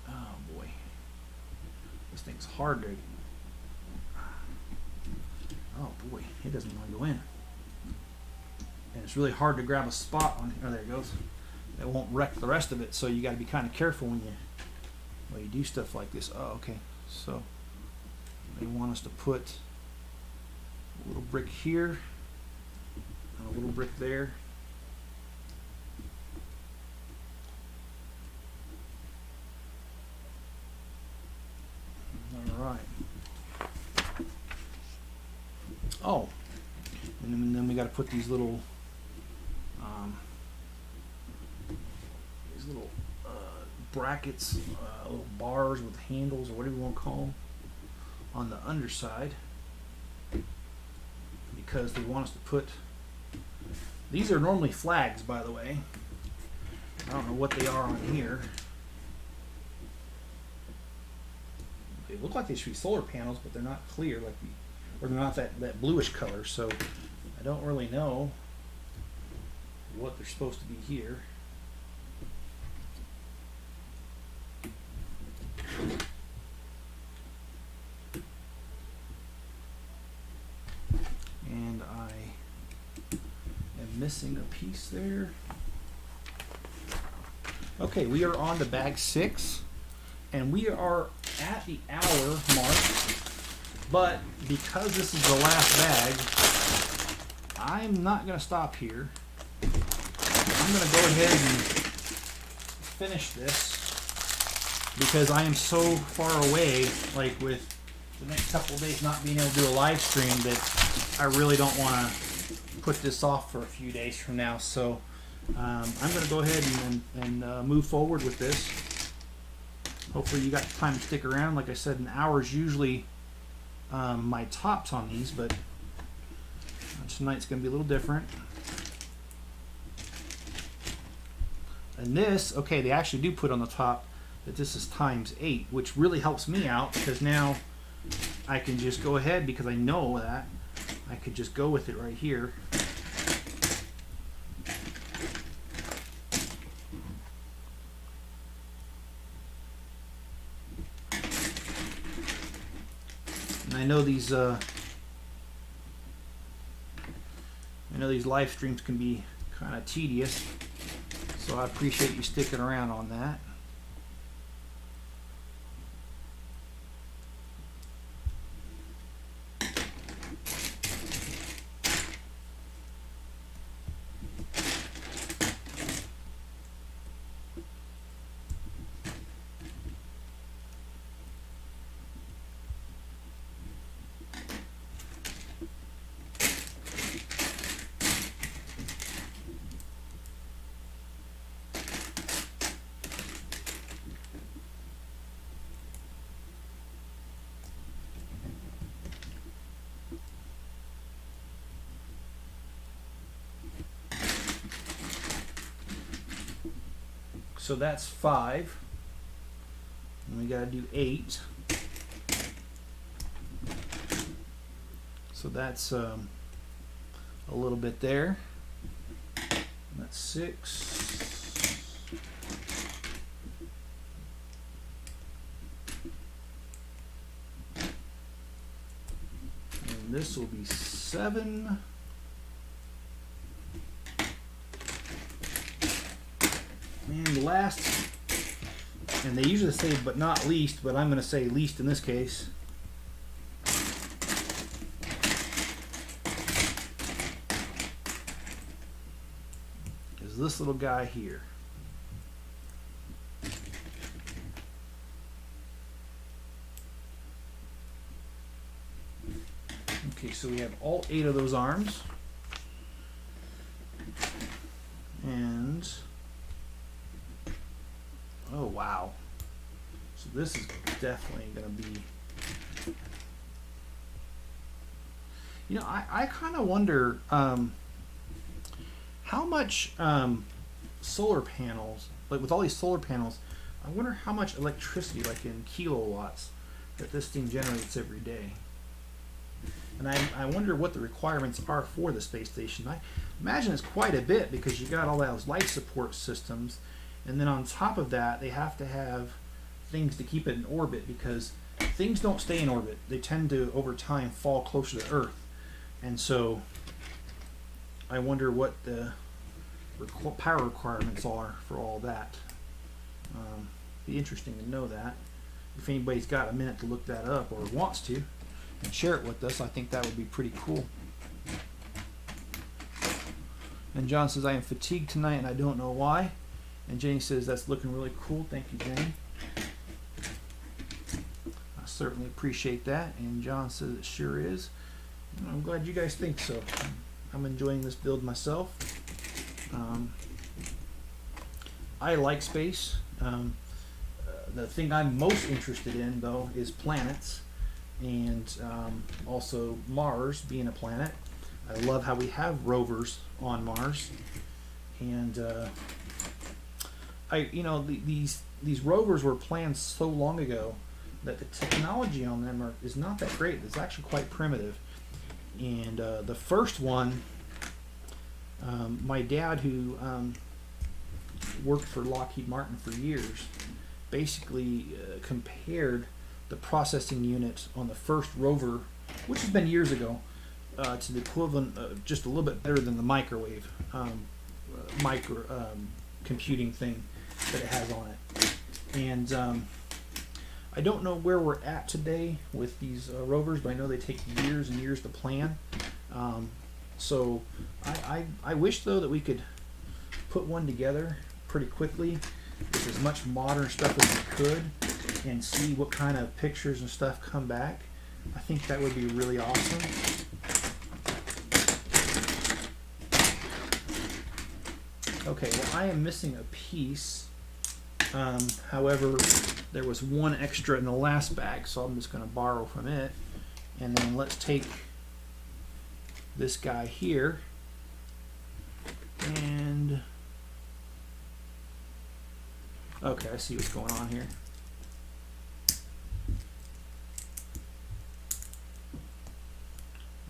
A: oh boy, this thing's hard to. Oh boy, it doesn't want to go in, and it's really hard to grab a spot on. Oh, there it goes. It won't wreck the rest of it, so you got to be kind of careful when you do stuff like this. Oh, okay. So they want us to put a little brick here and a little brick there. Oh, and then we got to put these little brackets, little bars with handles or whatever you want to call them, on the underside, because they want us to put. These are normally flags, by the way. I don't know what they are on here. They look like they should be solar panels, but they're not clear, or they're not that bluish color. So I don't really know what they're supposed to be here. And I am missing a piece there. Okay, we are on to bag 6, and we are at the hour mark, but because this is the last bag, I'm not going to stop here. I'm going to go ahead and finish this, because I am so far away, like with the next couple of days not being able to do a live stream, that I really don't want to put this off for a few days from now. So I'm going to go ahead and move forward with this. Hopefully you got time to stick around. Like I said, an hour is usually my tops on these, but tonight's going to be a little different. And this, okay, they actually do put on the top that this is ×8, which really helps me out, because now I can just go ahead, because I know that I could just go with it right here. And I know these live streams can be kind of tedious, so I appreciate you sticking around on that. So that's 5, and we got to do 8. So that's a little bit there. And that's 6. And this will be 7. And last, and they usually say but not least, but I'm going to say least in this case, is this little guy here. Okay, so we have all 8 of those arms. And oh wow, so this is definitely going to be, you know, I kind of wonder how much solar panels, like with all these solar panels, I wonder how much electricity, like in kilowatts, that this thing generates every day. And I wonder what the requirements are for the space station. I imagine it's quite a bit, because you got all those life support systems. And then on top of that, they have to have things to keep it in orbit, because things don't stay in orbit. They tend to, over time, fall closer to Earth. And so I wonder what the power requirements are for all that. Be interesting to know that. If anybody's got a minute to look that up or wants to and share it with us, I think that would be pretty cool. And John says, I am fatigued tonight and I don't know why. And Jenny says, that's looking really cool. Thank you, Jenny. I certainly appreciate that. And John says, it sure is. I'm glad you guys think so. I'm enjoying this build myself. I like space. The thing I'm most interested in, though, is planets, and also Mars being a planet. I love how we have rovers on Mars, and these rovers were planned so long ago that the technology on them is not that great. It's actually quite primitive. And the first one, my dad, who worked for Lockheed Martin for years, basically compared the processing unit on the first rover, which has been years ago, to the equivalent, just a little bit better than the microwave computing thing that it has on it. And I don't know where we're at today with these rovers, but I know they take years and years to plan. So I wish, though, that we could put one together pretty quickly with as much modern stuff as we could and see what kind of pictures and stuff come back. I think that would be really awesome. Okay, well, I am missing a piece. However, there was one extra in the last bag, so I'm just going to borrow from it. And then let's take this guy here and okay, I see what's going on here.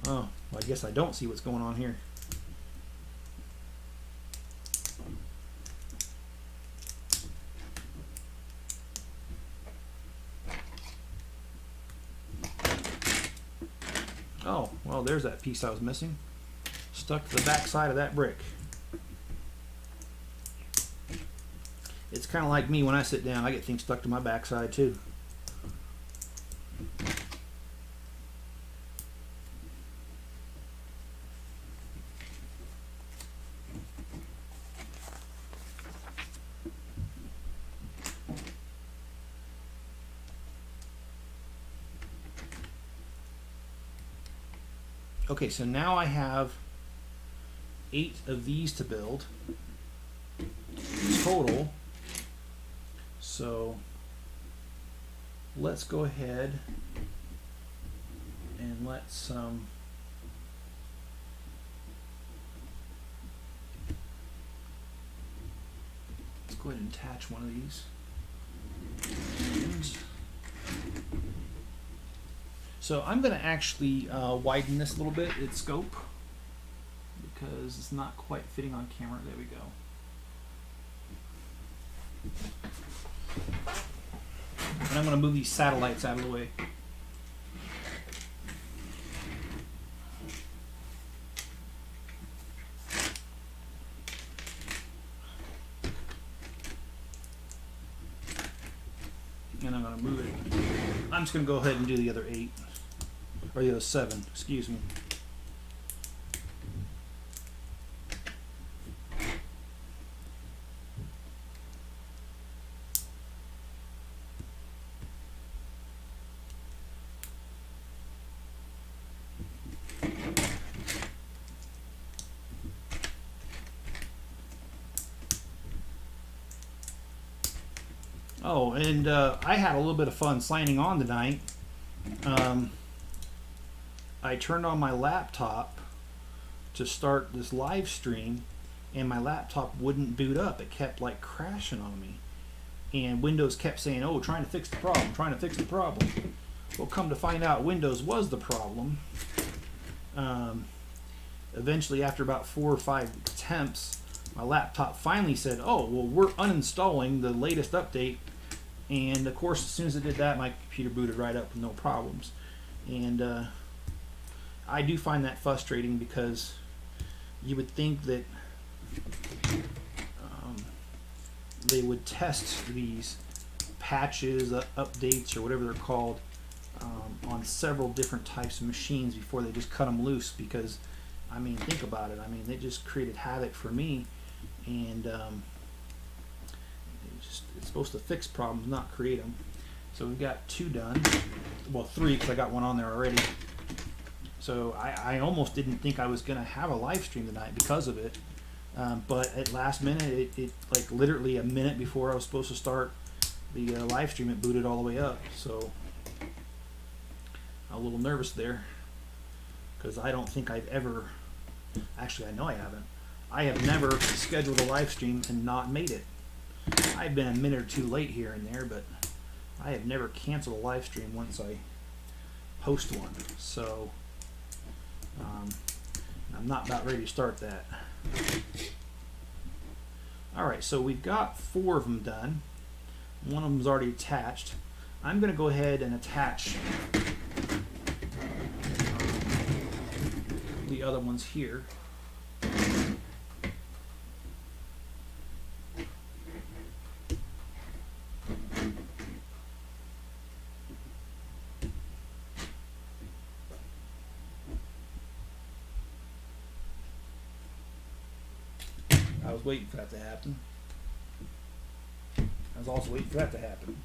A: Oh, well, I guess I don't see what's going on here. Oh, well, there's that piece I was missing. Stuck to the back side of that brick. It's kind of like me when I sit down. I get things stuck to my backside too. Okay, so now I have 8 of these to build total. So let's go ahead and let's go ahead and attach one of these. And so I'm going to actually widen this a little bit, its scope, because it's not quite fitting on camera. There we go. And I'm going to move these satellites out of the way. And I'm going to move it. I'm just going to go ahead and do the other 8. Or the other 7, excuse me. Oh, and I had a little bit of fun signing on tonight. I turned on my laptop to start this live stream, and my laptop wouldn't boot up. It kept like crashing on me, and Windows kept saying, "Oh, trying to fix the problem, trying to fix the problem." Well, come to find out, Windows was the problem. Eventually, after about 4 or 5 attempts, my laptop finally said, "Oh, well, we're uninstalling the latest update." And of course, as soon as it did that, my computer booted right up with no problems. And I do find that frustrating, because you would think that they would test these patches, updates, or whatever they're called, on several different types of machines before they just cut them loose. Because, I mean, think about it. I mean, they just created havoc for me, and it's supposed to fix problems, not create them. So we've got 2 done. Well, 3, because I got one on there already. So I almost didn't think I was going to have a live stream tonight because of it. But at last minute, it like literally a minute before I was supposed to start the live stream, it booted all the way up. So I'm a little nervous there because I don't think I've ever, actually I know I haven't. I have never scheduled a live stream and not made it. I've been a minute or two late here and there, but I have never canceled a live stream once I post one. So I'm not about ready to start that. Alright, so we've got 4 of them done. One of them is already attached. I'm going to go ahead and attach the other ones here. I was waiting for that to happen. I was also waiting for that to happen.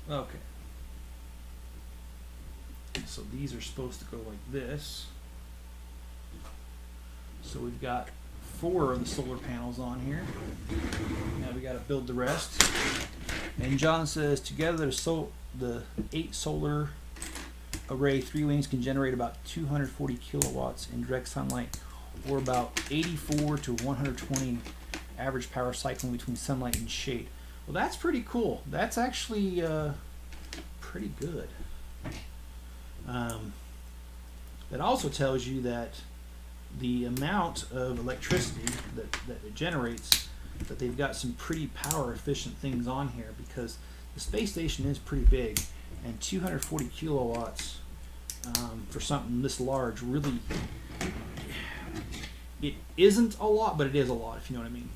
A: Okay. So these are supposed to go like this. So we've got 4 of the solar panels on here. Now we got to build the rest. And John says together the 8 solar array 3 wings can generate about 240 kilowatts in direct sunlight, or about 84 to 120 average power cycling between sunlight and shade. Well, that's pretty cool. That's actually pretty good. That also tells you that the amount of electricity that it generates, that they've got some pretty power efficient things on here, because the space station is pretty big, and 240 kilowatts for something this large, really, it isn't a lot, but it is a lot, if you know what I mean.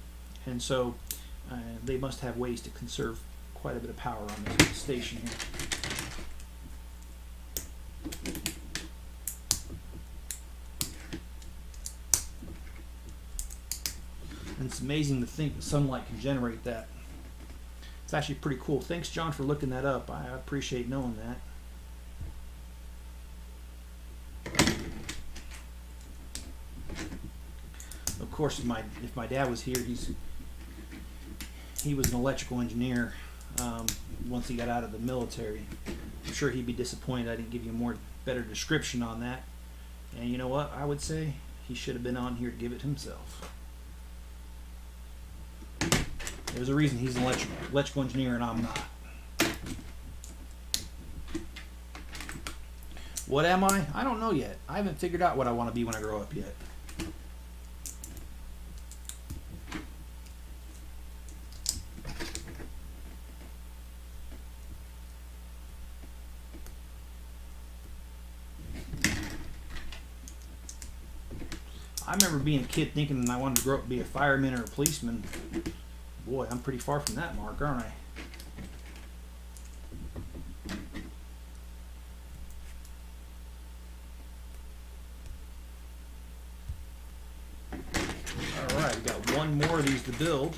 A: And so they must have ways to conserve quite a bit of power on this station here. And it's amazing to think that sunlight can generate that. It's actually pretty cool. Thanks, John, for looking that up. I appreciate knowing that. Of course, if my dad was here, he was an electrical engineer once he got out of the military. I'm sure he'd be disappointed I didn't give you a better description on that. And you know what? I would say he should have been on here to give it himself. There's a reason he's an electrical engineer and I'm not. What am I? I don't know yet. I haven't figured out what I want to be when I grow up yet. I remember being a kid thinking I wanted to grow up to be a fireman or a policeman. Boy, I'm pretty far from that mark, aren't I? Alright, we got 1 more of these to build.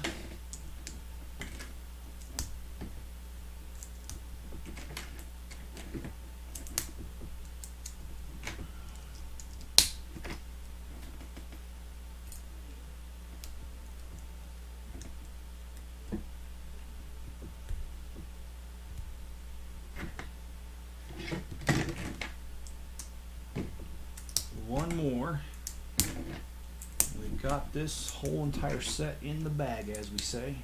A: One more. We've got this whole entire set in the bag, as we say.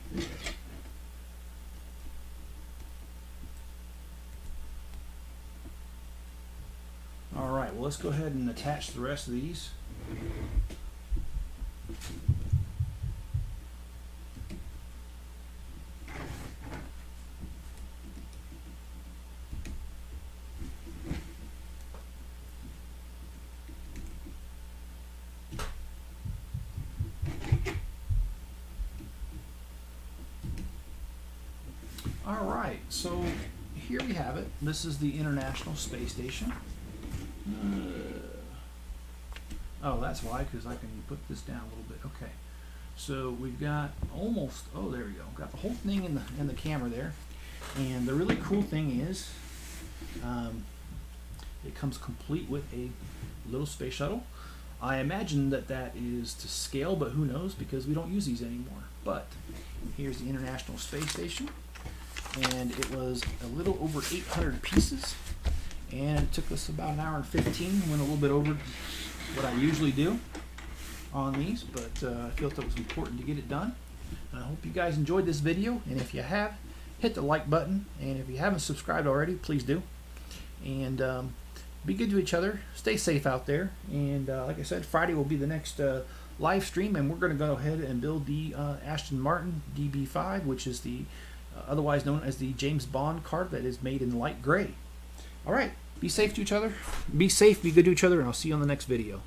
A: Alright, well, let's go ahead and attach the rest of these. Alright, so here we have it. This is the International Space Station. Oh, that's why, because I can put this down a little bit. Okay. So we've got almost, oh, there we go. Got the whole thing in the camera there. And the really cool thing is, it comes complete with a little space shuttle. I imagine that that is to scale, but who knows, because we don't use these anymore. But here's the International Space Station, and it was a little over 800 pieces, and it took us about an hour and 15. Went a little bit over what I usually do on these, but I felt it was important to get it done. I hope you guys enjoyed this video, and if you have, hit the like button, and if you haven't subscribed already, please do. And be good to each other. Stay safe out there. And like I said, Friday will be the next live stream, and we're going to go ahead and build the Aston Martin DB5, which is the otherwise known as the James Bond car that is made in light gray. All right. Be safe to each other. Be safe. Be good to each other, and I'll see you on the next video.